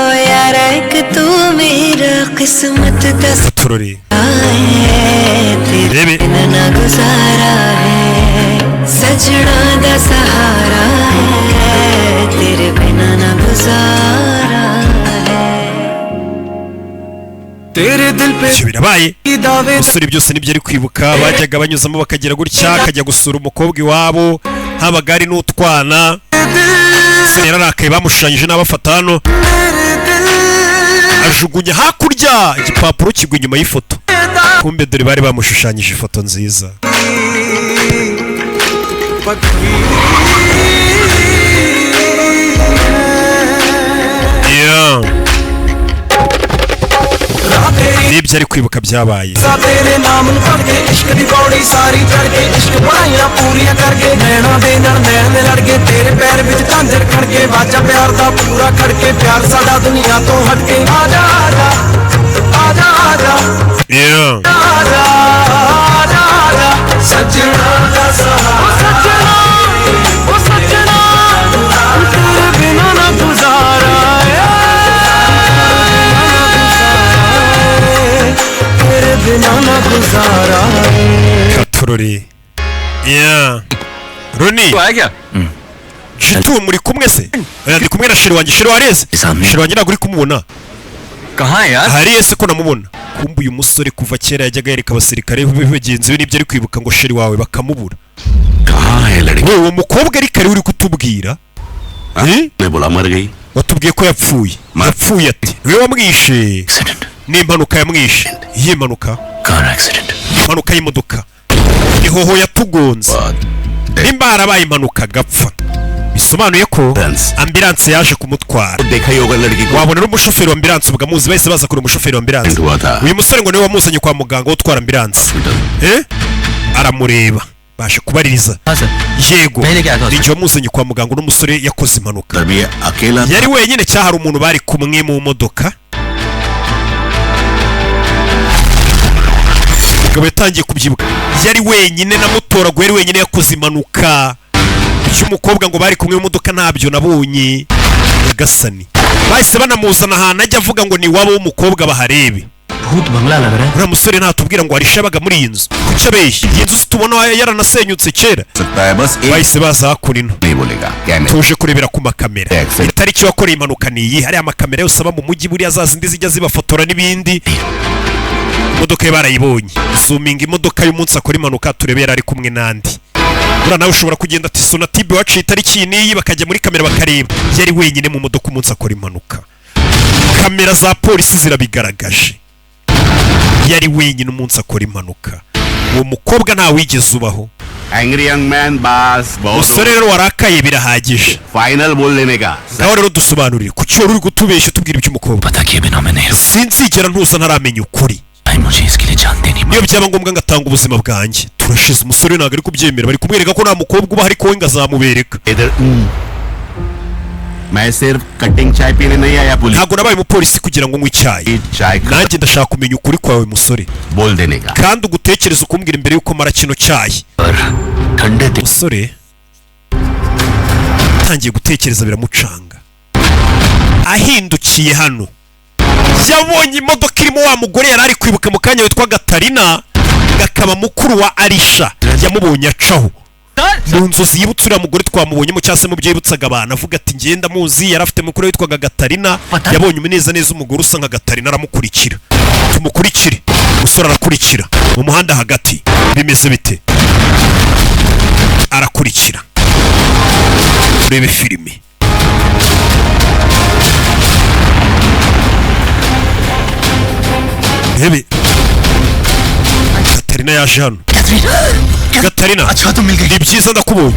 ओ यारा एक तू मेरा, किस्मत का सहारा है, तेरे बिना ना गुजारा है, सजना दा सहारा है, तेरे बिना ना गुजारा है, तेरे दिल पे birabaye. Usuri byose nibyo ari kwibuka bajyaga banyuzamo bakagera gutya akajya gusura umukobwa iwabo habaga ari n'utwana. Rero arakaye bamushushanyije n'abafata hano ajugunya hakurya igipapuro kigwa inyuma y'ifoto. Kumbe dore bari bamushushanyije ifoto nziza. Nibyo ari kwibuka byabaye. Katurori. Roni. Jitu muri kumwe se? Ndi kumwe na sheri wanjye, sheri wareze? Sheri wanjye ntabwo uri kumubona. Hari ese ko namubona. Kumbu uyu musore kuva kera yajyaga yereka abasirikare bagenzi be nibyo ari kwibuka ngo sheri wawe bakamubura. Uwo mukobwa ari kare uri kutubwira? Watubwiye ko yapfuye. Yapfuye ati wewe wamwishe. Ni impanuka yamwishe. Iyi mpanuka? Impanuka y'imodoka. Ihoho yatugonze. Nimba harabaye impanuka gapfa. Bisobanuye ko ambulance yaje kumutwara. Wabona n'umushoferi wa ambulance ubugamuzi bahise baza kuri umushoferi wa ambulance. Uyu musore ngo niwe wamuzanye kwa muganga utwara ambulance. Aramureba. Bashe kubaririza. Yego. Ninjye wamuzanye kwa muganga n'umusore yakoze impanuka. Yari wenyine cyahari umuntu bari kumwe mu modoka. Mugabo yatangiye kubyibuka. Yari wenyine namutoraguye, yari wenyine yakoze impanuka. Cy'umukobwa ngo bari kumwe mu modoka ntabyo nabonye. Gasani. Bahise banamuzana ahantu ajya avuga ngo ni wabo w'umukobwa baharebe. Uriya musore ntatubwira ngo harishabaga muri iyi nzu. Kuki abeshya? Iyi nzu tubona yaranasenyutse kera. Bahise baza hakurino. Tuje kurebera ku makamera. Itariki wakoreye impanuka ni iyi. Hari amakamera yose aba mu mujyi buriya za zindi zijya zibafotora n'ibindi. Imodoka ye barayibonye. Zooming imodoka y'umunsi akora impanuka turebera ari kumwe nandi. Bura nawe ushobora kugenda ati Sonatube wacu itariki niyi bakajya muri kamera bakareba. Yari wenyine mu modoka umunsi akora impanuka. Kamera za polisi zirabigaragaje. Yari wenyine umunsi akora impanuka. Uwo mukobwa nta wigeze ubaho. Angry young man boss. Musore rero warakaye birahagije. Final बोलने का. Nawe rero dusobanurire kuki uri gutubeshya tubwira iby'umukobwa. Sinzigera ntuza ntaramenya ukuri. Niyo byaba ngombwa ngatanga ubuzima bwanjye. Turashize umusore ntabwo ari kubyemera bari kumwereka ko nta mukobwa uba ariko we ngazamubereka. मैं सिर्फ कटिंग चाय पीने नहीं आया police ntabwo nabaye umupolisi kugira ngo nywe icyayi nanjye ndashaka kumenya ukuri kwawe musore बोल देने का kandi ugutekereza ukumbwira imbere yuko mara kino cyayi musore atangiye gutekereza biramucanga ahindukiye hano yabonye imodoka irimo wa mugore yari ari kwibuka mu kanya witwa Gatarina gakaba mukuru wa Arisha yamubonye acaho mu nzozi yibutse uriya mugore twamubonyemo cyangwa se mu byo yibutsaga abantu avuga ati ngenda muzi yari afite mukuru witwaga Gatarina yabonye umuneza neza umugore usa nka Gatarina aramukurikira tumukurikire umusore arakurikira mu muhanda hagati bimeze bite arakurikira urebe filime Hebe Gatarina yaje hano Gatarina ni byiza ndakubonye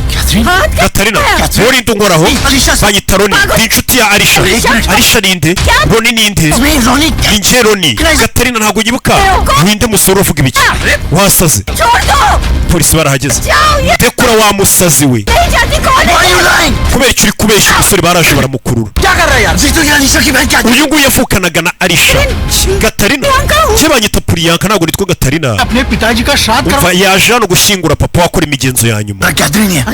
Gatarina muri ndungoraho banyita Roni ni inshuti ya Arisha Arisha ninde Roni ninde ninjye Roni Gatarina ntabwo nyibuka winde musore uvuga ibiki wasaze polisi barahageze dekura wa musazi we kubera icyo uri kubeshya umusore baraje baramukurura uyu nguyu yavukanaga na Arisha Gatarina cye banyita Priyanka ntabwo nitwa Gatarina umva yaje hano gushyingura papa wakora imigenzo ya nyuma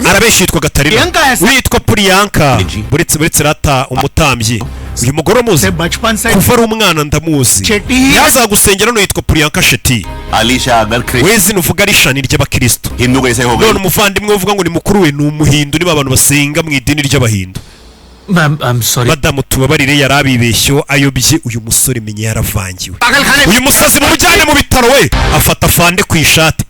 arabeshya yitwa Gatarina witwa Priyanka buretse rata umutambyi uyu mugore muzi kuva ari umwana ndamuzi yazagusengera no yitwa Priyanka Shetty Alisha agar wezi nuvuga Arisha ni ry'abakristo Hindu कैसे हो गए none umuvandimwe uvuga ngo ni mukuru we ni umuhindu niba abantu basenga mu idini ry'abahindu I'm sorry. Madamu tubabarire yarabibeshyo ayobye uyu musore menye yaravangiwe uyu musazi mumujyane mu bitaro we afata fande ku ishati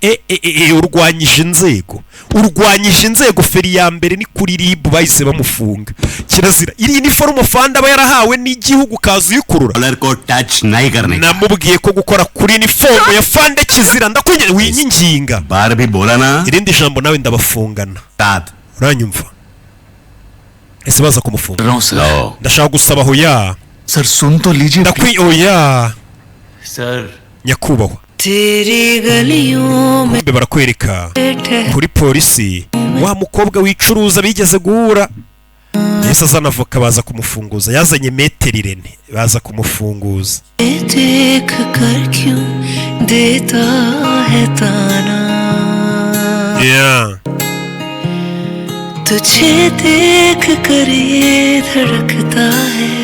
urwanyije inzego feri ya mbere ni kuri RIB bahise bamufunga kirazira iri ni forume fande aba yarahawe n'igihugu kazi uyikurura colour को टच नहीं करने namubwiye ko gukora kuri ni forume ya fande kizira ndakwinginga winyinginga बार भी बोला ना irindi jambo nawe ndabafungana साथ uranyumva ese baza kumufunga लो ndashaka gusaba hoya sir सुन तो लीजिए oya sir nyakubahwa तेरी गलियों में kumbe barakwereka बैठे kuri polisi wa mukobwa wicuruza bigeze guhura yese azana avoka baza kumufunguza yazanye metero Irene baza kumufunguza देख कर क्यों देता है ताना yeah तुझे देख कर ये धड़कता है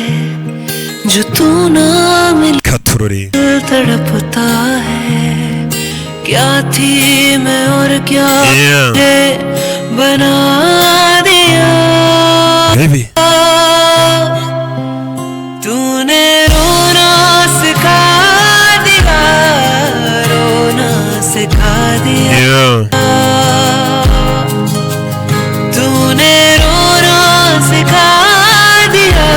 जो तू ना मिल katurore तड़पता है क्या थी मैं और क्या Yeah. है बना दिया baby तूने रोना सिखा दिया रोना सिखा दिया yeah तूने रोना सिखा दिया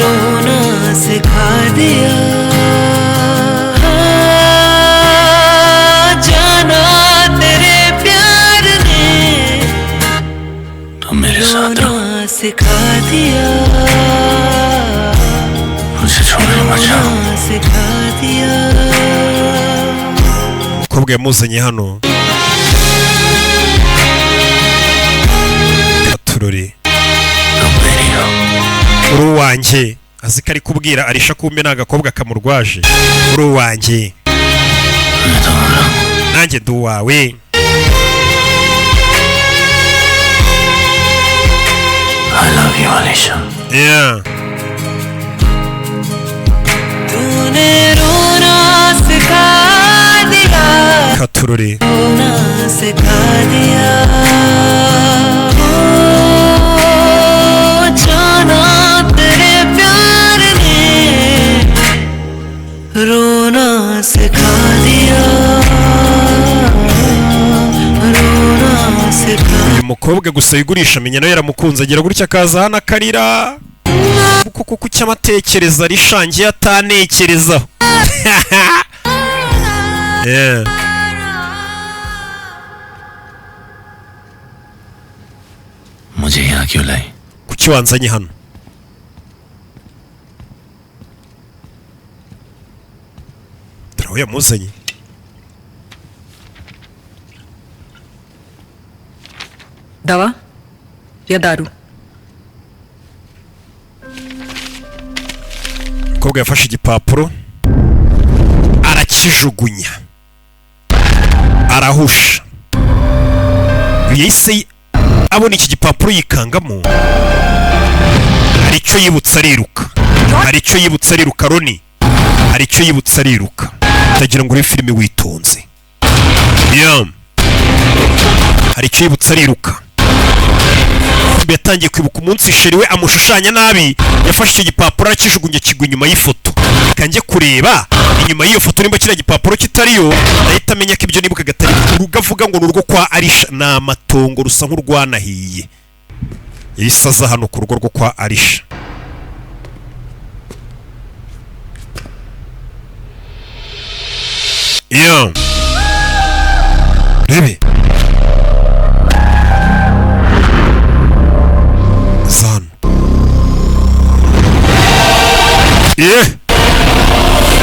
रोना सिखा दिया जाना तेरे प्यार ने तुम मेरे साथ रहो रोना सिखा दिया मुझे छोड़ना मत जाओ रोना सिखा दिया umukobwa yamuzanye hano katurore तुम मेरी हो uri uwanjye azi ko ari kubwira Arisha kumbe ni agakobwa kamurwaje uri uwanjye मैं तुम्हारा हूँ nanjye ndi uwawe I love you Alisha yeah तूने रोना सिखा दिया katurore रोना सिखा दिया ओ, जाना तेरे प्यार ने रोना सिखा दिया रोना सिखा uyu mukobwa gusa yigurisha amenya nawe yaramukunze agira gutya akaza hano akarira kuko kuki amatekereza arishangiye atanekerezaho yeah मुझे यहाँ क्यों लाई kuki wanzanye hano turaho yamuzanye दवा या दारू umukobwa yafashe igipapuro arakijugunya arahusha. Yahise abona iki gipapuro yikangamo, hari icyo yibutsa ariruka, hari icyo yibutsa ariruka Roni, hari icyo yibutsa ariruka. Ndagira ngo uri filime witonze. Hari icyo yibutsa ariruka. Yatangiye kwibuka umunsi sheri we amushushanya nabi, yafashe icyo gipapuro arakijugunya kigwa inyuma y'ifoto. Kanjye kureba inyuma y'iyo foto nimba kiriya gipapuro kitariyo, nahita amenya ko ibyo nibuka gatari urugo avuga ngo n'urugo kwa Arisha, ni amatongo rusa nk'urwanahiye. Yahise aza hano ku rugo rwo kwa Arisha. Rebe Zan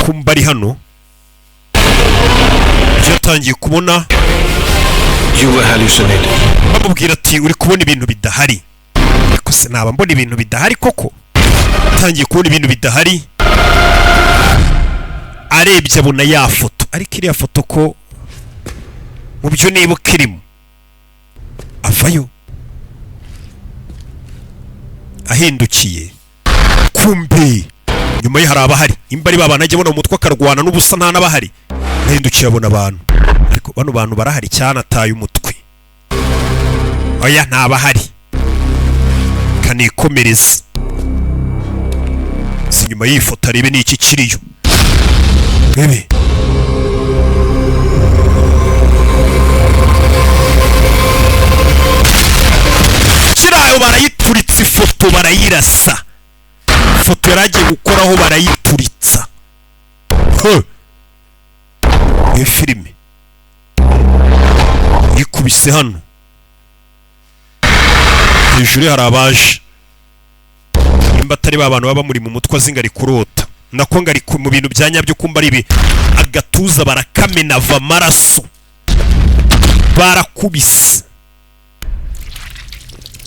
kumba ari hano. Yatangiye kubona bamubwira ati uri kubona ibintu bidahari. Ariko se naba mbona ibintu bidahari koko? Yatangiye kubona ibintu bidahari, arebye abona ya foto. Ariko iriya foto ko mu byo nibuka irimo, avayo ahindukiye, kumbe nyuma ye hari abahari. Imba ari babana ajya abona umutwe akarwana n'ubusa nta n'abahari. Ahindukiye abona abantu, ariko bano bantu barahari cyane ataye umutwe. Oya nta bahari, kanikomereza. Si nyuma y'iyi foto arebe ni iki kiriyo. Rebe kirayo barayituritsa ifoto, barayirasa. Ifoto yaragiye gukoraho barayituritsa. Iyo filime ikubise hano hejuru hari abaje. Nimba atari abantu baba muri mu mutwe azinga ari kurota, nako ngari mu bintu bya nyabyo kumba ari ibi. Agatuza barakamena ava amaraso, barakubise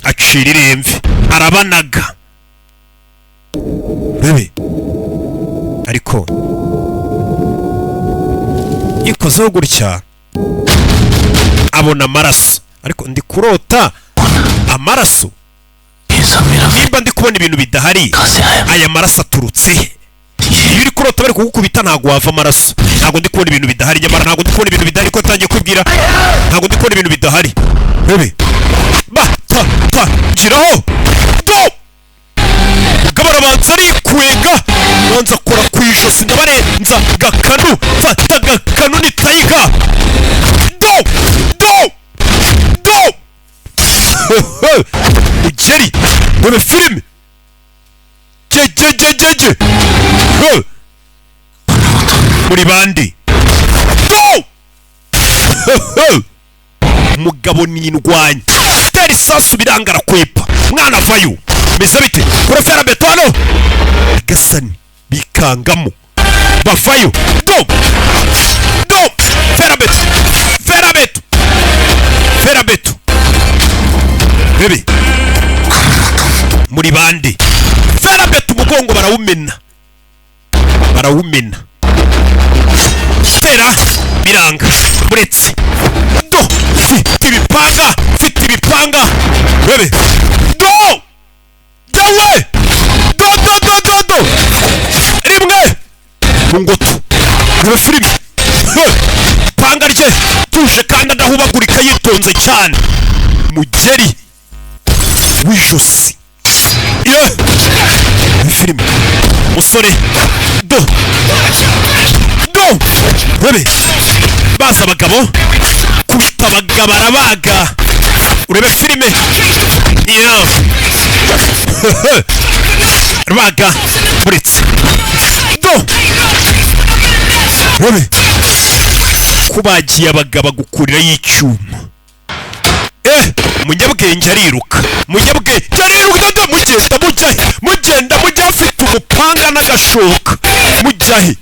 acira iremve, arabanaga. Rebe ariko yikozeho gutya abona amaraso. Ariko ndi kurota amaraso, nimba ndi kubona ibintu bidahari, aya maraso aturutse. Iyo uri kurota bari kugukubita ntago wava amaraso. Ntago ndi kubona ibintu bidahari, nyamara ntago ndi kubona ibintu bidahari. Ko tangiye kwibwira ntago ndi kubona ibintu bidahari. Rebe giraho do gabara banza ari kwega, banza akora ku ijosi ndabarenza gakanu, fata gakanu ni tayiga do ugeri dore filime jejejejeje muri bandi do umugabo ni indwanya teri sasu birangara kwepa mwana vayo meze bite kurefera betano gasani bikangamo bavayo do ferabeto bebe muri bandi ferabeto umugongo barawumena tera biranga muretse do fite ibipanga bebe do dawe do rimwe mungoto bebe filimi panga rye tuje kandi adahubagurika yitonze cyane. Mugeri w'ijosi filime musore do bebe baza abagabo kubita abagabo arabaga. Urebe filime rabaga buretse do bebe kubagiye abagabo gukurira y'icyuma. Umunyabwenge ariruka, umunyabwenge ariruka, mugenda mujya afite umupanga n'agashoka, mujyahe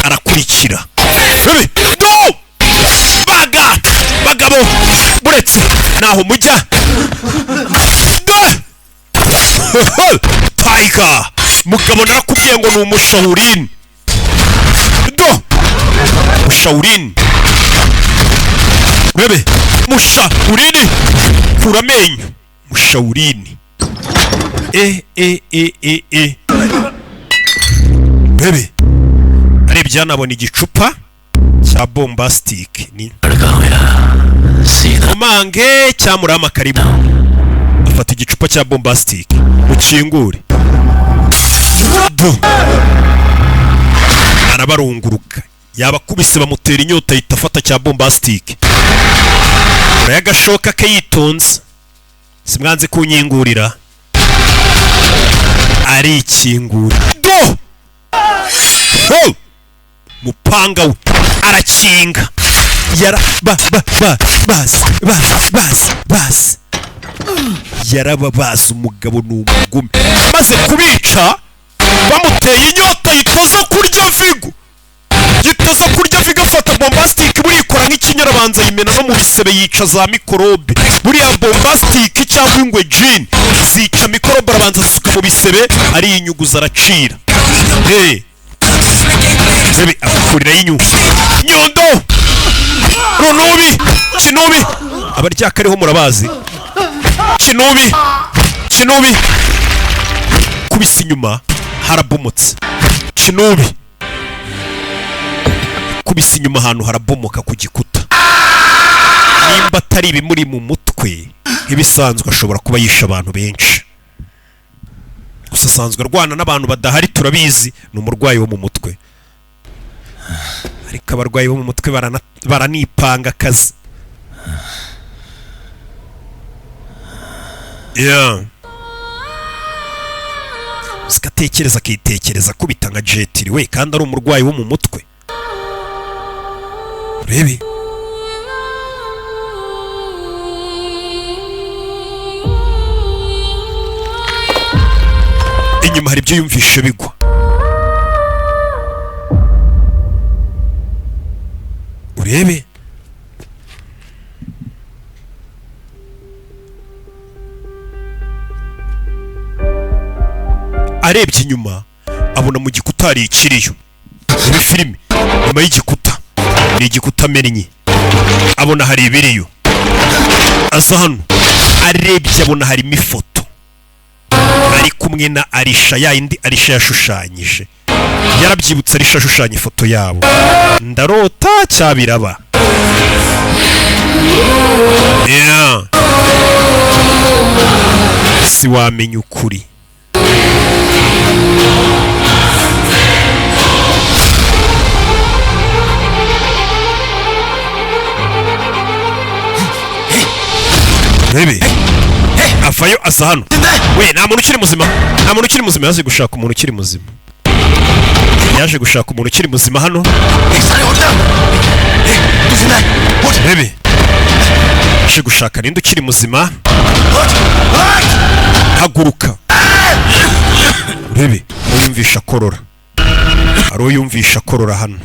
arakurikira. Do bagabo buretse naho mujya do tiger mugabo narakubwiye ngo ni umushawurini do mushawurini urebe mushawurini kura amenyo mushawurini urebe arebye yanabona igicupa cya bombastic ni umange cyamurama karibu afata igicupa cya bombastic ukingure arabarunguruka yabakubise bamutera inyota yita afata cya bombastic urayagashoka ke yitonze simwanze kunyingurira ari ikingura mupanga we arakinga yarababaza umugabo n'umugome maze kubica bamuteye inyota yitoza kurya vigo afata bombastic burikora nk'ikinyarabanza yimena no mu bisebe yica za mikorobe buriya bombastic cyangwa ingwe jean zica mikorobe arabanza zisuka mu bisebe ari inyuguza aracira Baby, akurira y'inyuma nyondo runubi kinubi abaryaka ariho murabazi kinubi kubisa inyuma harabomotse kinubi kubisa inyuma ahantu harabomoka ku gikuta nimba atari ibimuri mu mutwe nk'ibisanzwe ashobora kuba yisha abantu benshi gusa asanzwe arwana n'abantu badahari turabizi ni umurwayi wo mu mutwe ariko abarwayi bo mu mutwe baranipanga akazi akitekereza kubita nka jetiri we kandi ari umurwayi wo mu mutwe urebe inyuma hari ibyo yumvishe bigwa urebe arebye inyuma abona mu gikuta hari ikiriyo muri filime nyuma y'igikuta ni igikuta amenye abona hari ibiriyo aza hano arebye abona harimo ifoto ari kumwe na Arisha yindi Arisha yashushanyije yarabyibutse Arisha ashushanya ifoto yabo ndarota cyabiraba si wamenya ukuri Bebe avayo aza hano we nta muntu ukiri muzima yaje gushaka umuntu ukiri muzima hano Bebe yaje gushaka ninde ukiri muzima haguruka Bebe uyumvisha korora ari uyumvisha korora hano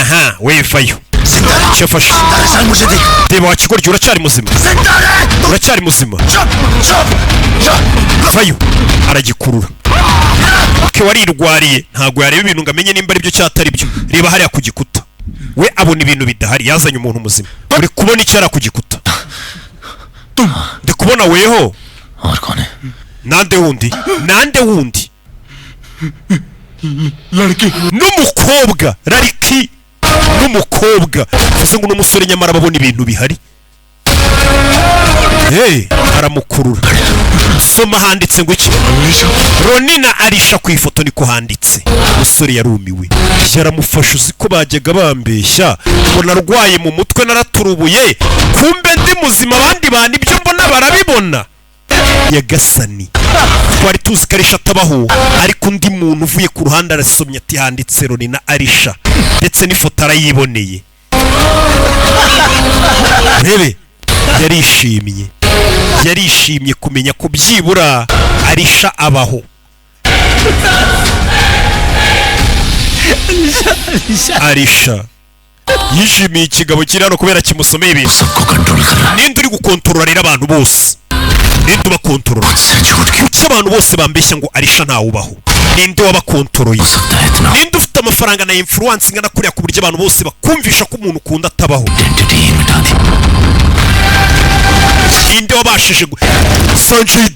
aha wevayo cyafashe reba wakigoryo uracyari muzima vayo aragikurura ke warirwariye ntago yareba ibintu ngamenye nimba ari byo cyatari byo reba hariya ku gikuta we abona ibintu bidahari yazanye umuntu muzima uri kubona icyara ku gikuta ndi kubona weho nande wundi n'umukobwa Lariki n'umukobwa uvuze ngo n'umusore nyamara babona ibintu bihari aramukurura soma handitse ngo iki Ronina Arisha ku ifoto niko handitse umusore yarumiwe yaramufasha uzi ko bajyaga bambeshya ngo narwaye mu mutwe naraturubuye kumbe ndi muzima abandi bantu ibyo mbona barabibona Yagasani twari tuzi ko Arisha atabaho ariko undi muntu uvuye ku ruhande arasomye ati handitse Ronina Arisha ndetse n'ifoto arayiboneye rebe yarishimye kumenya ko byibura Arisha abaho Arisha yishimiye ikigabo kiri hano kubera kimusomeye ibintu. Ninde uri gukontorora rero abantu bose? Ninde ubakontorora? Kuki abantu bose bambeshya ngo Arisha ntawubaho? Ninde wabakontoroye? Ninde ufite amafaranga na influence ingana kuriya ku buryo abantu bose bakumvisha ko umuntu ukunda atabaho? Ninde wabashije Sanjay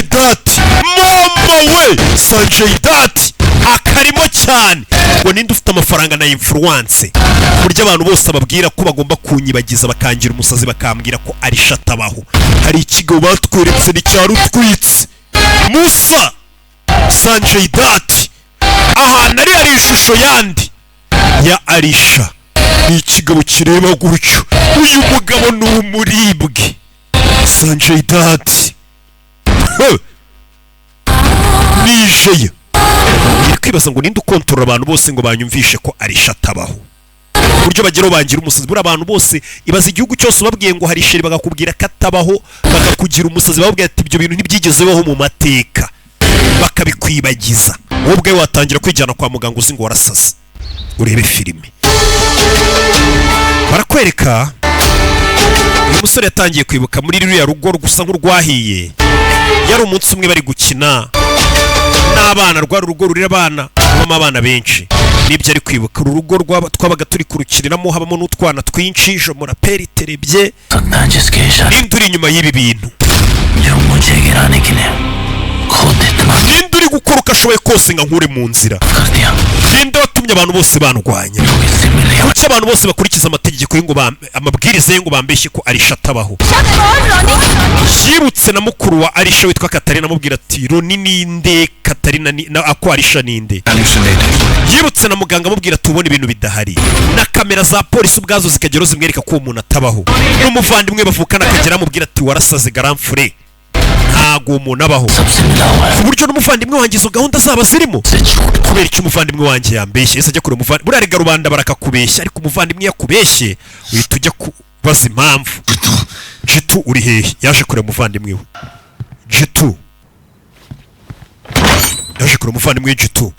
Dutt mama we Sanjay Dutt akarimo cyane ngo ninde ufite amafaranga na influence buryo abantu bose babwira ko bagomba kunyibagiza bakangira umusazi bakambwira ko Arisha atabaho. Hari ikigo batweretse ni cyarutwitse Musa Sanjay Dutt ahantu ari ishusho yandi ya Arisha. Ni ikigabo kireba gutyo. Uyu mugabo ni umuribwe Sanjay Dutt nijeya. Iri kwibaza ngo ninde ukontorora abantu bose ngo banyumvishe ko Arisha atabaho buryo bagero bangira umusazi. Buri abantu bose ibaza igihugu cyose ubabwiye ngo hari sheri bagakubwira ko atabaho bakakugira umusazi babwira ati ibyo bintu ntibyigeze bibaho mu mateka bakabikwibagiza. Wowe ubwawe watangira kwijyana kwa muganga uzi ngo warasaze. Urebe filime barakwereka uyu musore yatangiye kwibuka muri ruriya rugo gusa nk'urwahiye. Yari umunsi umwe bari gukina n'abana, rwari urugo rurira abana rubamo abana benshi. Nibyo ari kwibuka uru rugo twabaga turi kurukiriramo habamo n'utwana twinshi jo muraperi terebye. Ninde uri inyuma y'ibi bintu? Ninde uri gukora uko ashoboye kose ngo nkure mu nzira? Ninde watumye abantu bose bandwanya? Kuki abantu bose bakurikiza amategeko y'ingo amabwiriza y'ingo bambeshye ko Arisha atabaho? Yibutse na mukuru wa Arisha witwa Katarina amubwira ati Roni ninde Katarina ako Arisha ninde? Yibutse na muganga amubwira tubone ibintu bidahari na kamera za polisi ubwazo zikagero zimwereka ko umuntu atabaho. N'umuvandimwe bavukana akagera amubwira ati warasaze garamfure ntago umuntu abaho. Ku buryo n'umuvandimwe wanjye izo gahunda zaba zirimo. Kubera icyo umuvandimwe wanjye yambeshye ese ajya kure umuvandimwe buriya rega rubanda barakakubeshya ariko umuvandimwe yakubeshye uhita ujya kubaza impamvu. Jitu uri hehe? Yaje kure umuvandimwe we. Jitu yaje kure umuvandimwe we Jitu.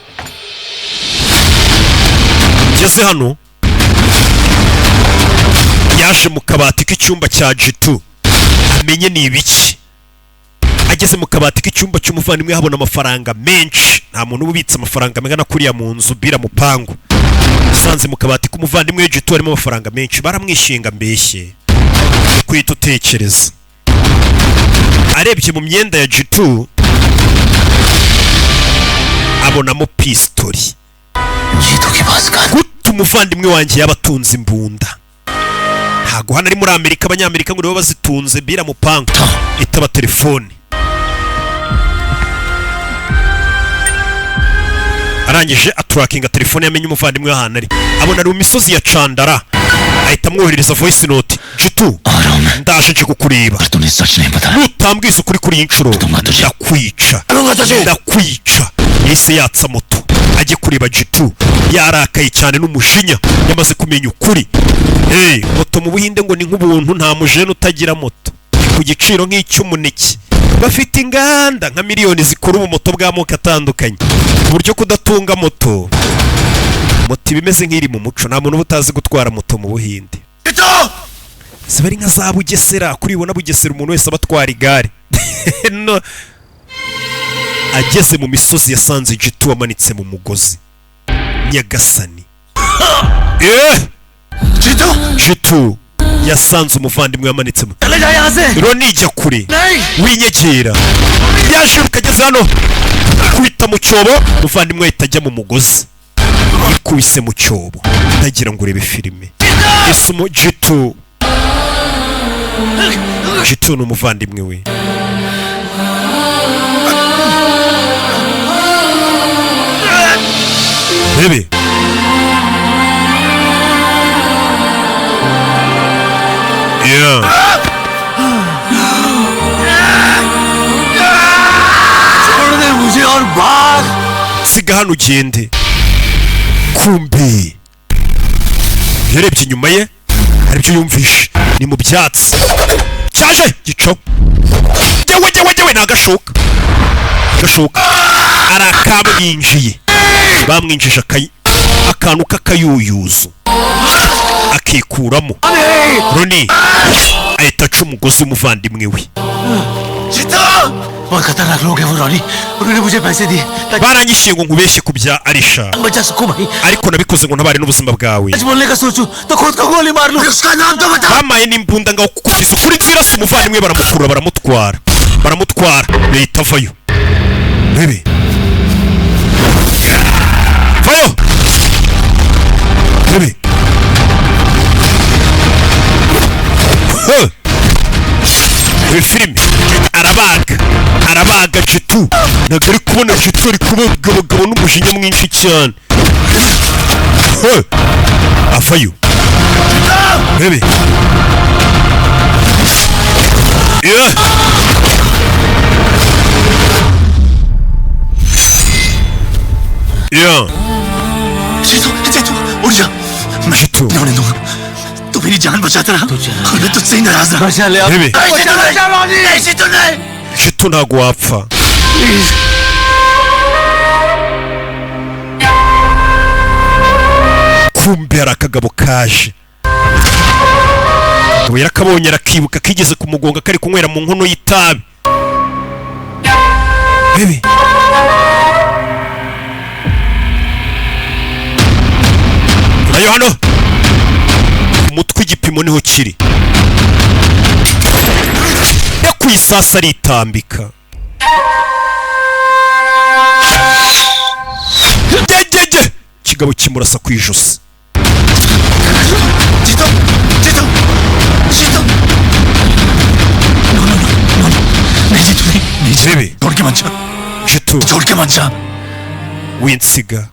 Ngeze hano yaje mu kabati k'icyumba cya Jitu amenye ni ibiki. Ageze mu kabati k'icyumba cy'umuvandimwe habona amafaranga menshi. Nta muntu ubitse amafaranga mengana kuriya mu nzu bira mupangu. Sanze mu kabati k'umuvandimwe we Jitu harimo amafaranga menshi. Baramwishinga mbeshye. Kwita utekereza. Arebye mu myenda ya Jitu abonamo pistoli. Guta umuvandimwe wanjye yabatunze imbunda. Ntago hano ari muri Amerika abanyamerika ngo nibo bazitunze bira mupangu. Itaba telefone. Arangije aturakinga telefone yamenye umuvandimwe w'ahantu ari. Abona ari mu misozi ya Chandara. Ahita amwoherereza voice note. Jitu ndaje nje kukureba. Nutambwiza ukuri kuri inshuro ndakwica. Yese yatsa moto ajye kureba Jitu yarakaye cyane n'umujinya yamaze kumenya ukuri. Moto mu Buhinde ngo ni nk'ubuntu nta mujene utagira moto ku giciro nk'icy'umuneke. Bafite inganda nka miliyoni zikora ubumoto bw'amoko atandukanye ku buryo kudatunga moto bimeze nk'iri mu muco. Nta muntu utazi gutwara moto mu Buhinde. Zibari nka za Bugesera kuri ibona Bugesera umuntu wese abatwara igare. No. Ageze mu misozi yasanze Jitu amanitse mu mugozi. Nyagasani. Jitu yasanze umuvandimwe yamanitse mu. Roni jya kure. Winyegera. Yaje ukageze hano. Kwita mu cyobo umuvandimwe ahita ajya mu mugozi. Yikubise mu cyobo. Ndagira ngo urebe filime. Isumo Jitu. Jitu ni umuvandimwe we. Bebe. Siga hano ugende. Kumbe yarebye inyuma ye hari ibyo yumvishe ni mu byatsi. Cyaje gico. Jewe nagashoka. Gashoka arakabwinjiye. Bamwinjije akantu k'akayuyuzo. akikuramo. Roni ahita aca umugozi w'umuvandimwe we. Baranyishyuye ngo nkubeshye ku bya Arisha, ariko nabikoze ngo ntabare n'ubuzima bwawe. Bamaye n'imbunda ngaho kukuviza ukuri nzirasa umuvandimwe, baramukurura baramutwara leta avayo. Bebe vayo, bebe iyi filime arabaga Jitu. Ntabwo ari kubona Jitu ari kubagabo n'umujinya mwinshi cyane. Avayo bebe. Jitu तू मेरी जान बचाता रहा, मैं तुझसे ही नाराज रहा। Jitu ntabwo wapfa. Kumbe hari akagabo kaje. Akagabo yarakabonye arakibuka kigeze kumugonga kari kunywera mu nkono y'itabi. Bebe ayo hano umutwe igipimo niho kiri. Yakwisasa aritambika. Jejeje kigabo kimurasa ku ijosi. Bebe Jitu winsiga.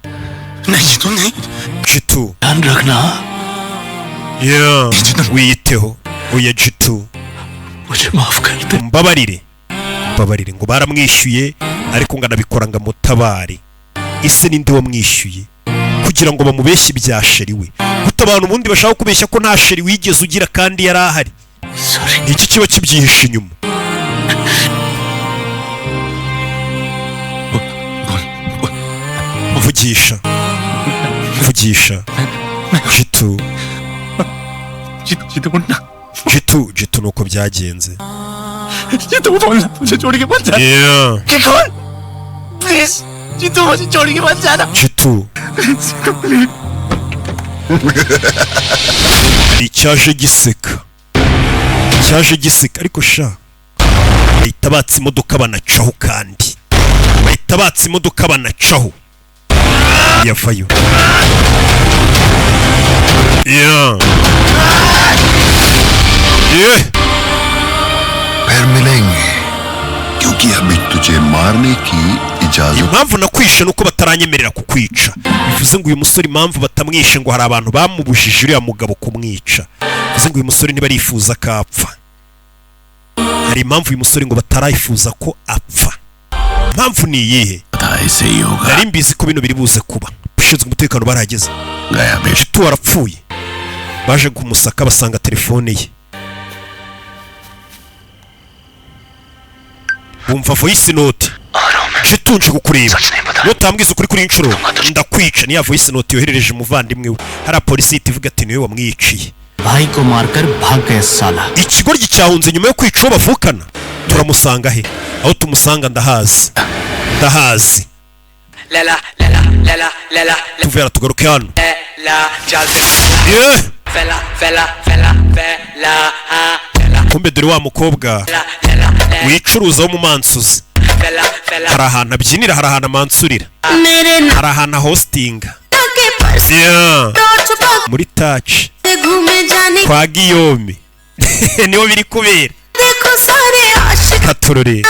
Jitu wiyiteho. Oya Jitu mbabarire ngo baramwishyuye, ariko ngo anabikora ngo amutabare. Ese ninde wamwishyuye kugira ngo bamubeshye ibya sheri we? Guta abantu ubundi bashaka kubeshya ko nta sheri wigeze ugira kandi yari ahari. Iki kiba kibyihishe inyuma. Vugisha Jitu nuko byagenze. Jitu icyaje giseka ariko sha bahita batse imodoka banacaho, kandi bahita batse imodoka banacaho. Yavayo impamvu nakwishe nuko bataranyemerera kukwica. Bivuze ngo uyu musore impamvu batamwishe ngo hari abantu bamubujije uriya mugabo kumwica. Bivuze ngo uyu musore ntibarifuza ko apfa. Hari impamvu uyu musore ngo batarayifuza ko apfa. Impamvu ni iyihe? Nari mbizi ko bino biri buze kuba. Ushinzwe umutekano barahageze. Jitu warapfuye. Baje kumusaka basanga telefone ye. Bumva voice note. Jitu nje kukureba. Nutambwiza ukuri kuri inshuro ndakwica. Niya voice note yoherereje umuvandimwe we. Hari polisi ivuga ati niwe wamwiciye. भाई को मारकर भाग गया साला. Ikigoryi cyahunze nyuma yo kwica bavukana. Turamusanga he? Aho tumusanga ndahazi. Tuvera tugaruke hano. Kumbe dore wa mukobwa wicuruza wo mu mansuzi. Hari ahantu abyinira, hari ahantu amansurira, hari ahantu hostinga. Muri touch kwa Guillaume niho biri kubera. Katurore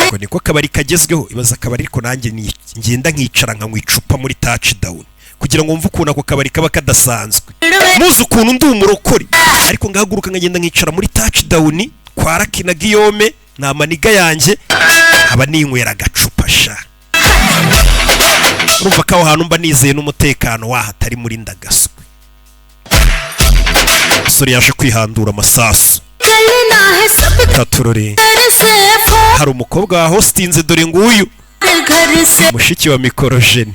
ngo niko kabari kagezweho. Ibaza kabari ariko nanjye ngenda nkicara nkanywa icupa muri touchdown kugira ngo mve ukuntu ako kabari kaba kadasanzwe. Muzi ukuntu ndi umurokore, ariko ngahaguruka nkagenda nkicara muri touchdown kwa Raki na Guillaume na maniga yanjye aba ninywera agacupa sha. Urumva ko aho hantu mba nizeye n'umutekano wahatari muri ndagaswe. Sori yaje kwihandura amasasu. Katurore hari umukobwa wa hostinze dore nguyu mushiki wa mikorojeni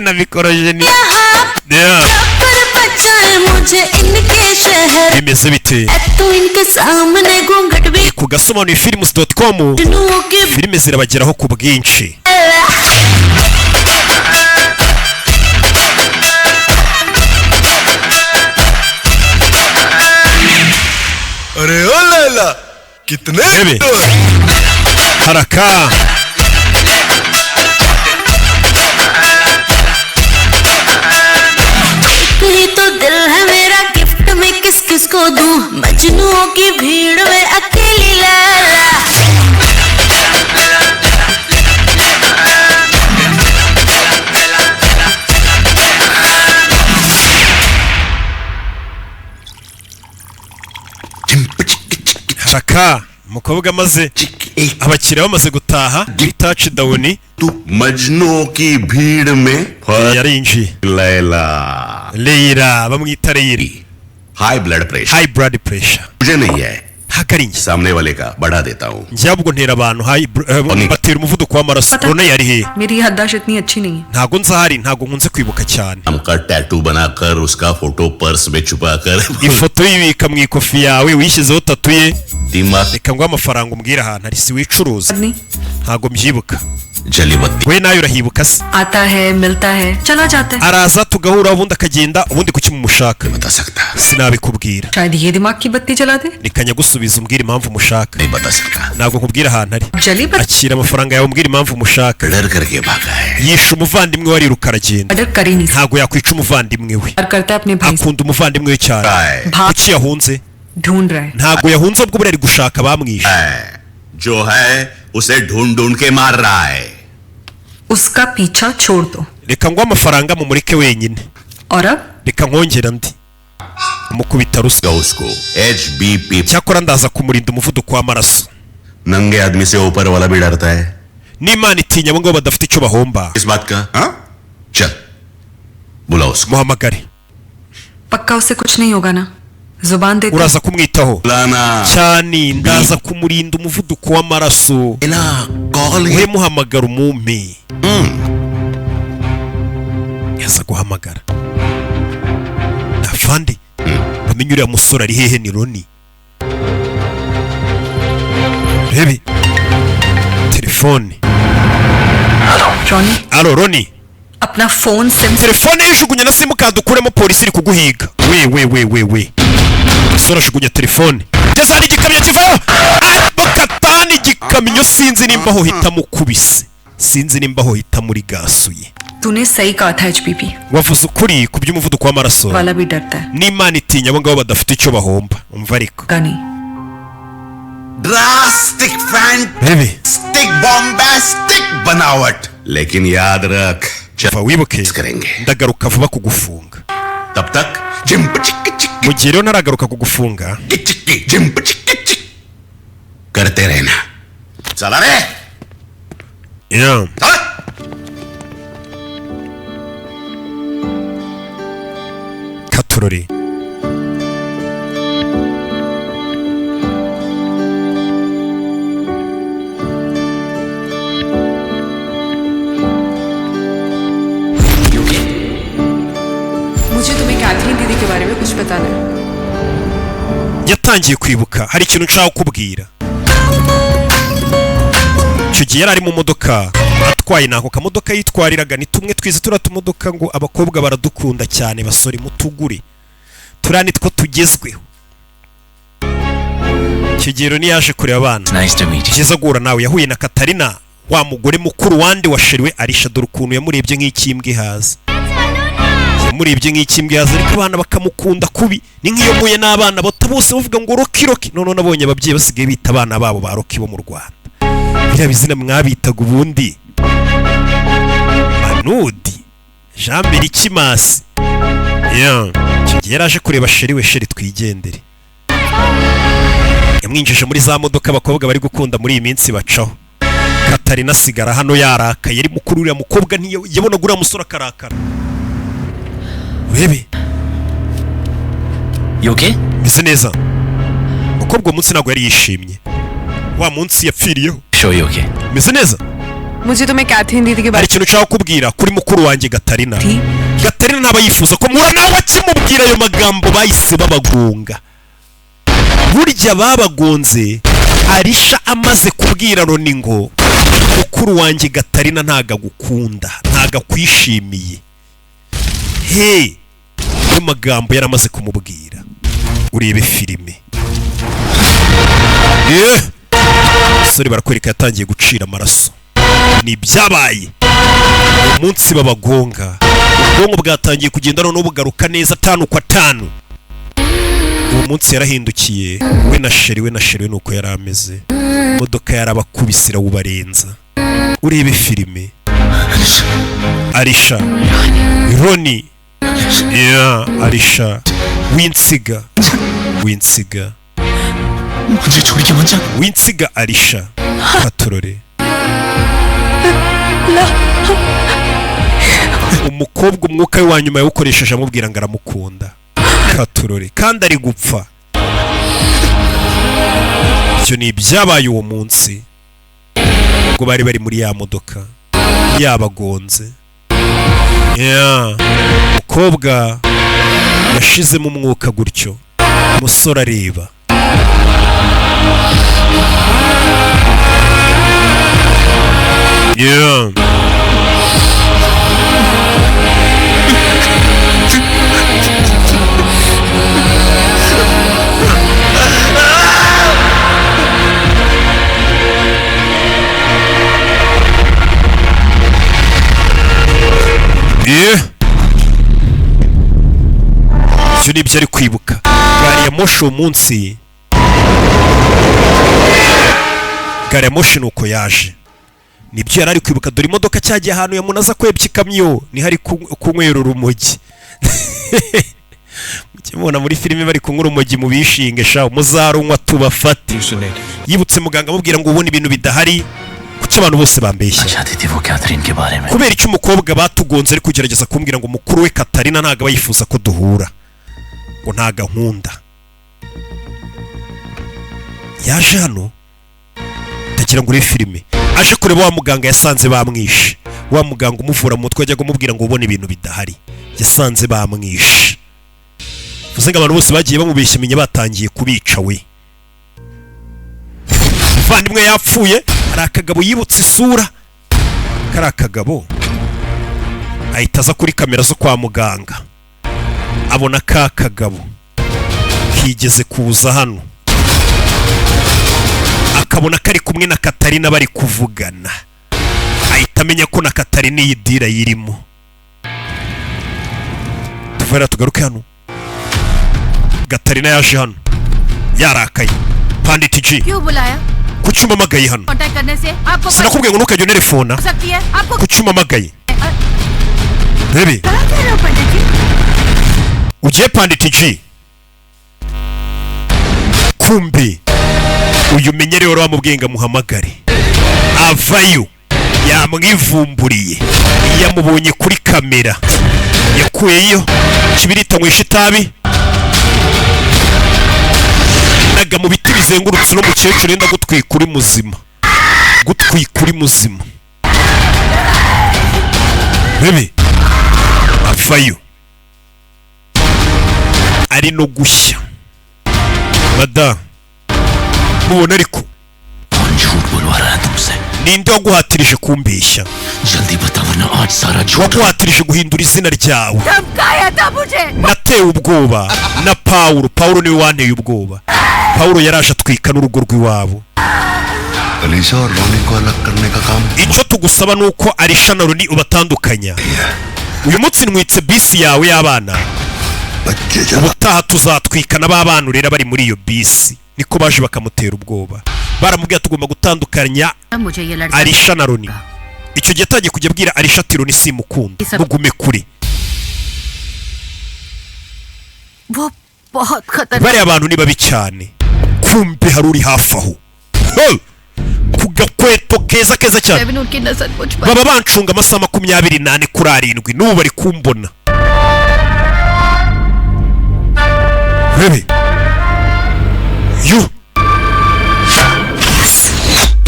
na mikorojeni मुझे इनके शहर bimeze bite तो इनके सामने घूंघट भी ku gasobanuye films.com जुनुओं के filime zirabageraho ku bwinshi अरे ओ लैला कितने Baby. haraka ही तो दिल है मेरा गिफ्ट में किस किस को दूं मजनुओं की भीड़ में अकेली Laila haraka umukobwa amaze abakiriya bamaze gutaha touch down तू मजनू की भीड़ में yarinjiye Laila Leila bamwita Leila high blood pressure high blood pressure मुझे नहीं है hakarinje सामने वाले का बढ़ा देता हूँ njyabwo ntera abantu batera umuvuduko w'amaraso Pata- rone yari he मेरी याददाश्त इतनी अच्छी नहीं है ntago nzahari ntago nkunze kwibuka cyane हम का टैटू बनाकर उसका फोटो पर्स में छुपा कर ifoto yibika mu ikofi yawe wishyizeho tatu ye दिमाग reka ngo amafaranga umbwira ahantu ari si wicuruza नहीं ntago mbyibuka जली बत्ती we nayo urahibuka se आता है मिलता है चला जाता है araza tugahura ubundi akagenda ubundi kuki mumushaka बता सकता sinabikubwira शायद ये दिमाग की बत्ती जला दे reka nyagusubiza umbwira impamvu umushaka नहीं बता सकता ntabwo nkubwira ahantu ari जली पर akira amafaranga yawe umbwira impamvu umushaka डर करके भागा है yishe umuvandimwe we ariruka aragenda murder कर ही नहीं ntabwo yakwica umuvandimwe we सकता करता है अपने भाई से akunda umuvandimwe we cyane है भाग kuki yahunze ढूंढ रहा है ntabwo yahunze ubwo buri ari gushaka abamwishe जो है उसे ढूंढ ढूंढ के मार रहा है उसका पीछा छोड़ दो reka ngo amafranga mumureke wenyine और अब reka nkongera ndi umukubita ruswa उसको HBP cyakora ndaza kumurinda umuvuduko w'amaraso नंगे आदमी से ऊपर वाला भी डरता है n'imana itinya abo ngabo badafite icyo bahomba इस बात का हाँ चल बुला उसको muhamagare पक्का उससे कुछ नहीं होगा ना जुबान दे uraza kumwitaho बुलाना cyane ndaza kumurinda umuvuduko w'amaraso इला call we muhamagara umumpe yaza guhamagara afande bamenye uriya musore ari hehe ni Roni rebe telefone Ronnie alo Roni अपना phone SIM telefone yishugunye na simukadi ukuremo polisi iri kuguhiga we musore ashugunye telefone geza hari igikamyo kivaho katani igikamyo sinzi nimba aho hita mukubise sinzi nimba aho hita muri gasuye तूने सही कहा था HPP wavuze ukuri ku by'umuvuduko w'amaraso वाला भी डरता है n'imana itinya abo ngabo badafite icyo bahomba umva ariko गानी drastic fantastic bombastic बनावट लेकिन याद रख va wibuke करेंगे ndagaruka vuba kugufunga तब तक जिम्प चिक चिक mu gihe rero ntaragaruka kugufunga चिक जिम्प चिक चिक करते रहना चला रे yeah. चला katurori मुझे तुम्हें कैथरीन दीदी के बारे में कुछ बताना है yatangiye kwibuka hari ikintu nshaka kubwira icyo gihe yari ari mu modoka atwaye nako kamodoka yitwariraga ni tumwe twize turiya tumodoka ngo abakobwa baradukunda cyane basore mutugure turiya nitwo tugezweho icyo gihe rero niyaje kureba abana Nice to meet you. kigeze guhura nawe yahuye na Katarina wa mugore mukuru wandi washeriwe arisha dore ukuntu yamurebye nk'ikimbwe haza yamurebye nk'ikimbwe haza ariko abana bakamukunda kubi ni nk'iyo muye n'abana bato bose bavuga ngo roki none nabonye ababyeyi basigaye bita abana babo ba roki bo mu Rwanda biriya bizina mwabitaga ubundi Manudi Jean Berikimasi icyo gihe yaraje kureba sheri we sheri twigendere yamwinjije muri za modoka abakobwa bari gukunda muri iyi minsi bacaho Katarina asigara hano yarakaye yari mukuru uriya mukobwa ntiyabonaga uriya musore akarakara webe You okay? meze neza umukobwa uwo munsi ntabwo yari yishimye wa munsi yapfiriyeho Sure you okay. meze neza मुझे तुम्हें कैथरीन दीदी के hari बारे ikintu ushaka kubwira kuri mukuru wanjye Gatarina Gatarina ntaba yifuza ko muhura nawe akimubwira ayo magambo bahise babagunga burya babagonze Arisha amaze kubwira Roni ngo mukuru wanjye Gatarina ntaga gukunda ntaga kwishimiye he ayo magambo yaramaze kumubwira urebe filime sori barakwereka yatangiye gucira amaraso ni byabaye umunsi babagonga ubwonko bwatangiye kugenda none bugaruka neza 5 kwa 5 uwo munsi yarahindukiye we na sheri nuko yarameze imodoka yarabakubisira ubarenza urebe filime Arisha Roni Arisha winsiga winsiga Arisha katurore umukobwa umwuka we wanyuma yawukoresheje amubwira ngo aramukunda katurore kandi ari gupfa icyo ni ibyabaye uwo munsi ubwo bari bari muri ya modoka yabagonze umukobwa yashizemo umwuka gutyo umusore areba icyo ni ibyo ari kwibuka gari ya moshi uwo munsi gari ya moshi nuko yaje nibyo yari ari kwibuka dore imodoka cyagiye ahantu yamunaza kwebya ikamyo ni hari kunywera urumogi mukimubona muri filime bari kunywa urumogi mu bishinge sha muzarunywa tubafate yibutse muganga amubwira ngo ubone ibintu bidahari kuki abantu bose bambeshya kubera icyo umukobwa batugonze ari kugerageza kumbwira ngo mukuru we Katarina ntago bayifuza ko duhura ngo nta gahunda yaje hano tagira ngo uri filime aje kureba wa muganga yasanze bamwishe wa muganga umuvura mu mutwe ajya kumubwira ngo ubone ibintu bidahari yasanze bamwishe vuze ngo abantu bose bagiye bamubeshya menye batangiye kubica we vandimwe yapfuye hari akagabo yibutse isura kari akagabo ahita aza kuri kamera zo kwa muganga abona ka kagabo kigeze kuza hano akabona kari kumwe na Katarina bari kuvugana ahita amenya ko na Katarina iyi dira yirimo tuvera tugaruke hano Katarina yaje hano yarakaye Pandit G kucyuma magaye hano sinakubwiye ngo ntukajye telefona kucyuma magaye bebe ugiye Pandit G kumbi uyu menyere wari wamubwenga muhamagare avayo yamwivumburiye yamubonye kuri kamera yakuyeyo kibirita mwisha itabi naga mu biti bizengurutse no mukecuru yenda gutwika uri muzima bebe avayo ari no gushya mada mubona ariko ninde waguhatirije kumbeshya waguhatirije guhindura izina ryawe natewe ubwoba na Paulo niwe wanteye ubwoba Paulo yaraje atwika n'urugo rw'iwabo icyo tugusaba nuko Arisha na Roni ubatandukanya uyu munsi nwitse bisi yawe y'abana ubutaha tuzatwikana b'abana urera bari muri iyo bisi niko baje bakamutera ubwoba baramubwira tugomba gutandukanya Arisha na Roni icyo gihe tagiye kujya abwira Arisha ati Roni simukunda mugume kure bari abantu ni babi cyane kumbe haruri hafi aho kugakweto keza cyane baba bancunga amasaha 28 kuri 7 n'ubu bari kumbona bebe yo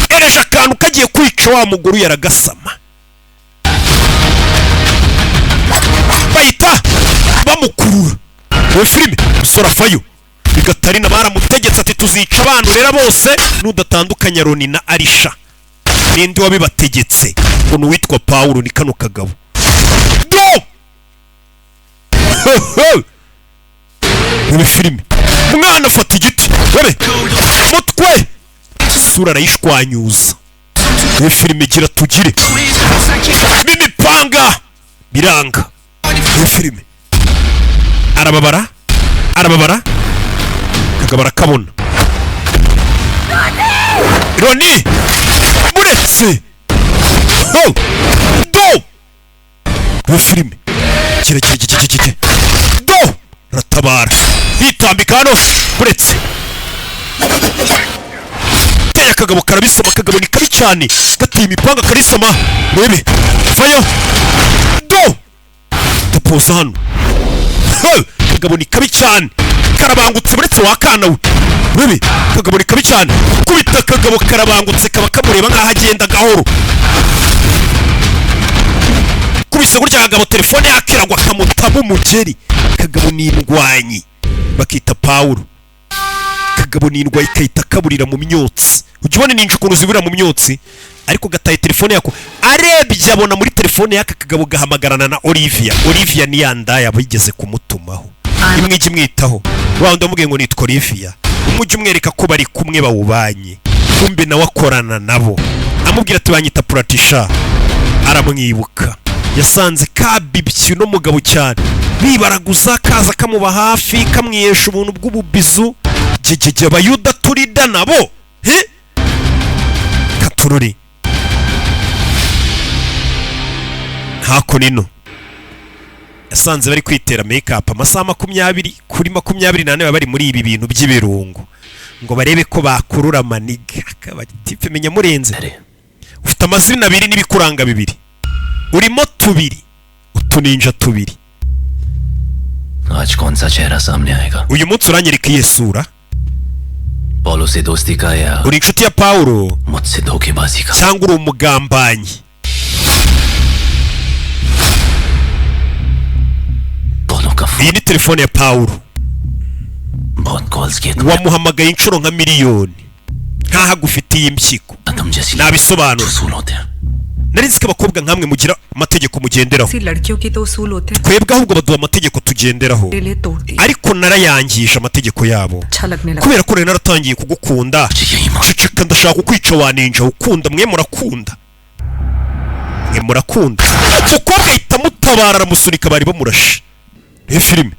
ereje akantu kagiye kwica wa mugore yaragasama bahita bamukurura we filime usorafayo bigatarina baramutegetse ati tuzica abantu rero bose nudatandukanya Roni na Arisha ninde wabibategetse ngo nuwitwa Paulo ni kano kagabo do we filime umwana afata igiti webe mutwe sura arayishwanyuza we filime igira tugire n'imipanga biranga we filime arababara kagabara kabona Roni muretse do we filime kire do ratabara hitambika hano muretse teye akagabo karabisoma akagabo ni kabi cyane gateye imipanga karisoma rebe vayo do tapoza hano kagabo ni kabi cyane karabangutse muretse wakana we rebe kagabo ni kabi cyane kubita kagabo karabangutse kaba kamureba nkaho agenda gahoro kubise gutya kagabo telefone yakiragwa kamutaba umugeri kagabo ni indwanyi bakita Paulo kagabo ni indwanyi kayita kaburira mu myotsi ujye ubona ninje ukuntu zibura mu myotsi ariko gataye telefone yako arebye abona muri telefone yaka kagabo gahamagarana na Olivia ni yandaya bigeze kumutumaho imwije mwitaho wawundi amubwiye ngo nitwa Olivia umujye umwereka ko bari kumwe bawubanye kumbe nawe akorana nabo amubwira ati banyita Pratisha aramwibuka yasanze kabibye no mugabo cyane bibaraguza kaza kamuba hafi kamwiyesha ubuntu bw'ububizu jejeje abayuda turida nabo katururi hako nino yasanze bari kwitera make-up amasaha 20 kuri 24 bari muri ibi bintu by'ibirungo ngo barebe ko bakurura maniga akabatipe menya murenze ufite amazina abiri n'ibikuranga bibiri urimo tubiri utuninja tubiri आज कौन सा चेहरा सामने आएगा uyu munsi uranyereka iye sura Paulo से दोस्ती का या uri inshuti ya Paulo मुझसे धोखेबाजी का cyangwa uri umugambanyi दोनों का iyi ni telefone ya Paulo बहुत कॉल्स किए wamuhamagaye inshuro nka miliyoni nkaho agufitiye impyiko तुम जैसी nabisobanura उसूल होते हैं nari nzi ko abakobwa nkamwe mugira amategeko mugenderaho सी लड़कियों की तो उसूल होते हैं twebwe ahubwo baduha amategeko tugenderaho दिले तोड़ती ariko narayangije amategeko yabo अच्छा लगने लगा kubera ko rero naratangiye kugukunda ceceka ndashaka kukwica waninja ukunda mwe murakunda umukobwa ahita mutabara aramusunika bari bamurashe iyi filime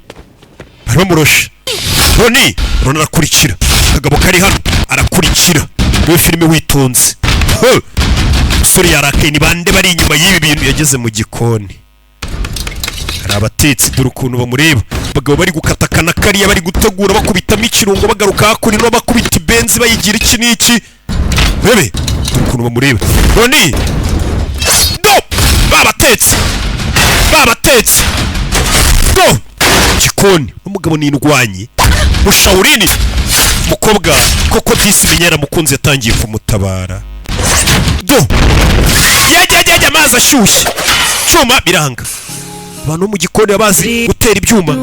bari bamurashe Roni arakurikira akagabo kari hano arakurikira iyi filime witonze umusore yarakaye ni bande bari inyuma y'ibi bintu yageze mu gikoni hari abatetsi dore ukuntu bamureba abagabo bari gukatakana kariya bari gutegura bakubitamo ikirungo bagaruka hakurino bakubita ibenzi bayigira iki n'iki bebe dore ukuntu bamureba Roni do babatetsi do gikoni umugabo ni indwanyi mushawurini umukobwa koko disi menyera mukunzi yatangiye kumutabara do yajya amazi ashyushye cyuma biranga abantu mu gikoni bazi gutera ibyuma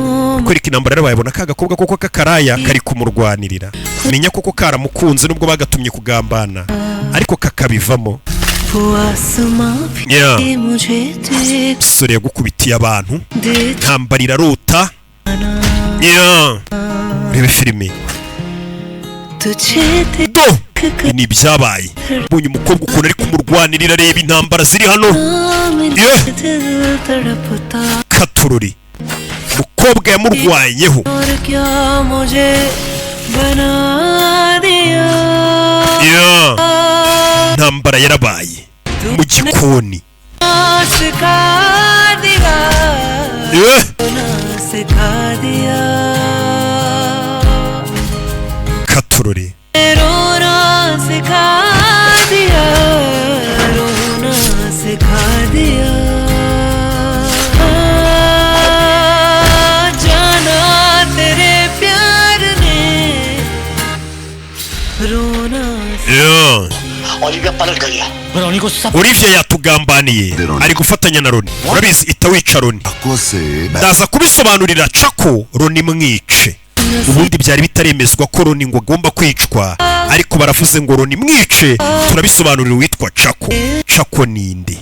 kwereka intambara bayibona ka gakobwa koko kakaraya kari kumurwanirira menya koko karamukunze nubwo bagatumye kugambana ariko kakabivamo sore yagukubitiye abantu ntambarira rota rebe filime do ni byabaye mbonye umukobwa ukuntu ari kumurwanirira reba intambara ziri hano katururi umukobwa yamurwanyeho intambara yarabaye mu gikoni katururi Olivia पलट गई है पर रोनी को सब Olivia yatugambaniye ari gufatanya na Roni urabizi itawica Roni ndaza kubisobanurira Chako Roni mwice ubundi byari bitaremezwa ko Roni ngo agomba kwicwa ariko baravuze ngo Roni mwice turabisobanurira witwa Chako Chako ninde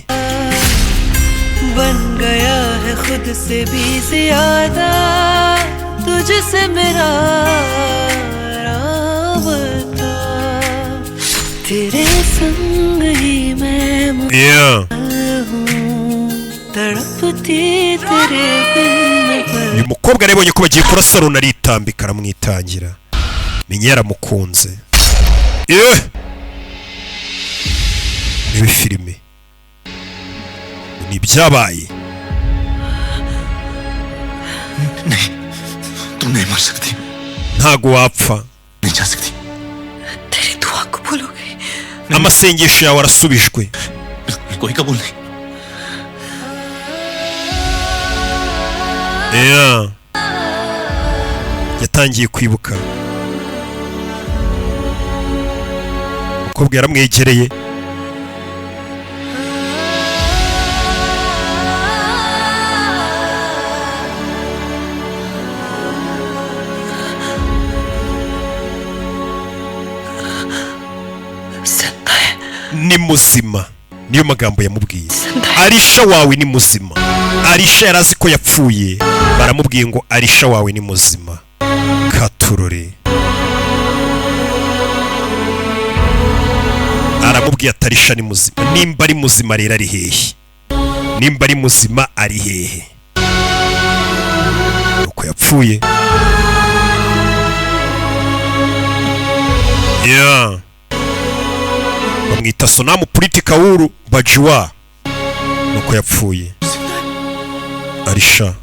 बन गया है खुद से भी ज्यादा तुझसे मेरा राबता तेरे संग ही मैं तड़पती तेरे बिन uyu mukobwa arebonye ko bagiye kurasa Roni aritambika aramwitangira menye yaramukunze ibi filime ni byabaye नहीं तुम नहीं मर सकती ntago wapfa नहीं जा सकती तेरी दुआ कबूल हो गई amasengesho yawe arasubijwe कोई कबूल नहीं yatangiye kwibuka umukobwa yaramwegereye ni muzima niyo magambo yamubwiye Arisha wawe ni muzima Arisha yarazi ko yapfuye baramubwiye ngo Arisha wawe ni muzima katurore aramubwiye ati Arisha ni muzima nimba ari muzima rero ari hehe nimba ari muzima ari hehe uko yapfuye bamwita sonamu politika wuru bajiwa nuko yapfuye Arisha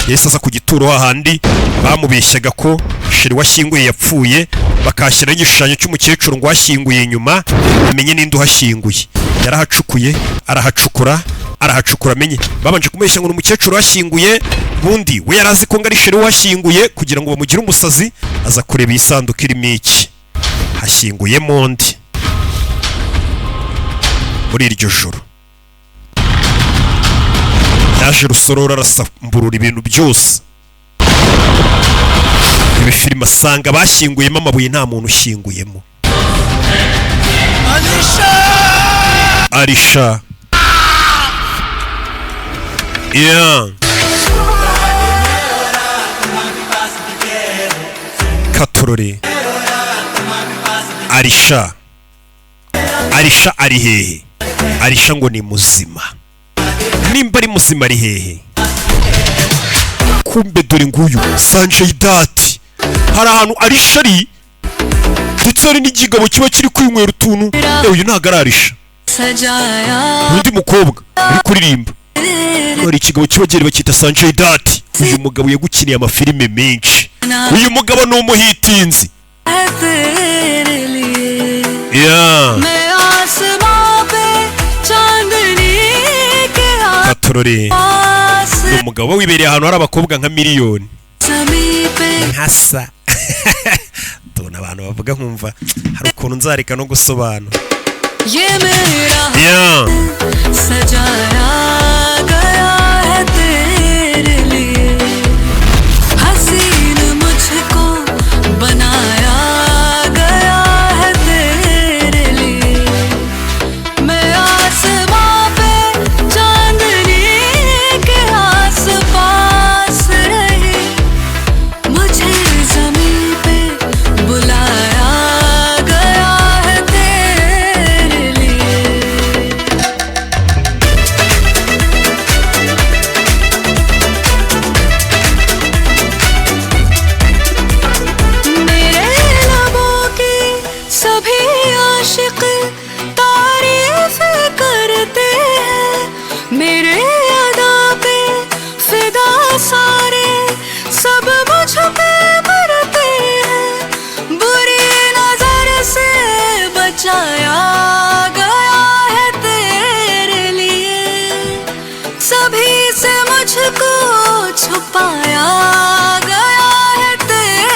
yesi aza ku gituro hahandi bamubeshyaga ko sheri washyinguye yapfuye bakashyira igishushanyo cy'umukecuru ngo washyinguye inyuma amenye ninde uhashyinguye yarahacukuye arahacukura amenye babanje kumubeshya ngo umukecuru washyinguye bundi we yarazi ko ngari sheri washyinguye kugira ngo bamugire umusazi aza kureba isanduku irimo iki hashyinguye mondi muri iryo joro yaje rusorora arasamburura ibintu byose ibi filime asanga bashyinguyemo amabuye nta muntu ushyinguyemo Arisha katurore Arisha ari hehe Arisha ngo ni muzima nimba ari muzima ari hehe kumbe dore nguyu Sanjay Dati hari ahantu Arisha ari ndetse hari n'igigabo kiba kiri kwinywera utuntu uyu ntago ari Arisha undi mukobwa uri kuririmba hari ikigabo kiba gere bakita Sanjay Dati uyu mugabo yagukiniye amafilime menshi uyu mugabo ni umuhitinzi katorore ni umugabo wibereye ahantu hari abakobwa nka miliyoni nkasa tubona abantu bavuga nkumva hari ukuntu nzareka no gusobanura छुपाया गया है तेरे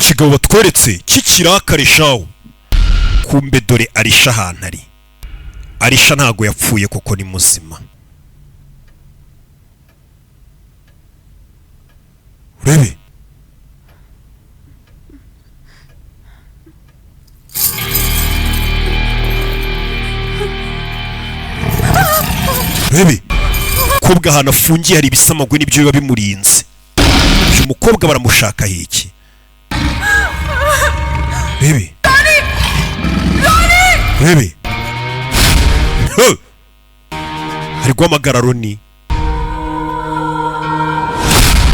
ikigabo batweretse cy'ikirakare shawo kumbe dore arisha ahantu ari arisha ntago yapfuye kuko ni muzima urebe urebe umukobwa ahantu afungiye hari ibisamagwe n'ibyo biba bimurinze uyu mukobwa baramushaka hiki urebe urebe ari guhamagara Roni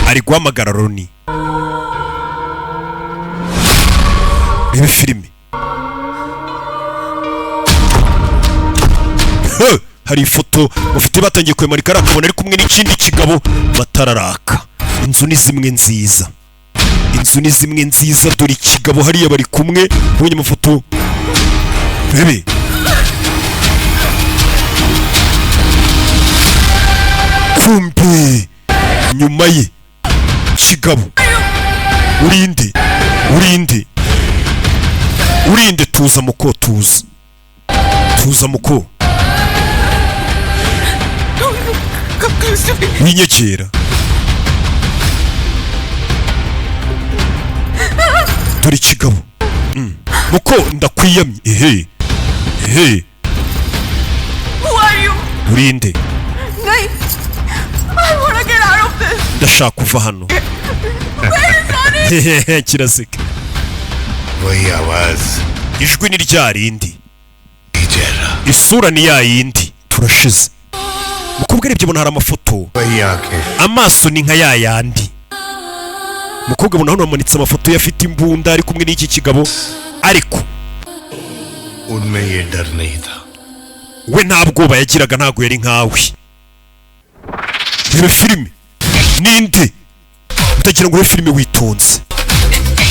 ari guhamagara Roni urebe filime hari ifoto bafite batangiye kwemarika arakabona ari kumwe n'ikindi kigabo batararaka inzu ni zimwe nziza dore ikigabo hariya bari kumwe ubonye amafoto bebe kumbe nyuma ye kigabo urinde tuza muko tuza muko winyegera dore ikigabo muko ndakwiyamye ehe urinde ndashaka kuva hano kiraseka ijwi ni rya rindi isura ni ya yindi turashize mukobwa arebye bona hari amafoto amaso ni nka ya yandi mukobwa bona hano hamanitse amafoto yafite imbunda ari kumwe n'iki kigabo ariko we nta bwoba yagiraga ntago yari nkawe reba filime ninde utagira ngo ure filime witonze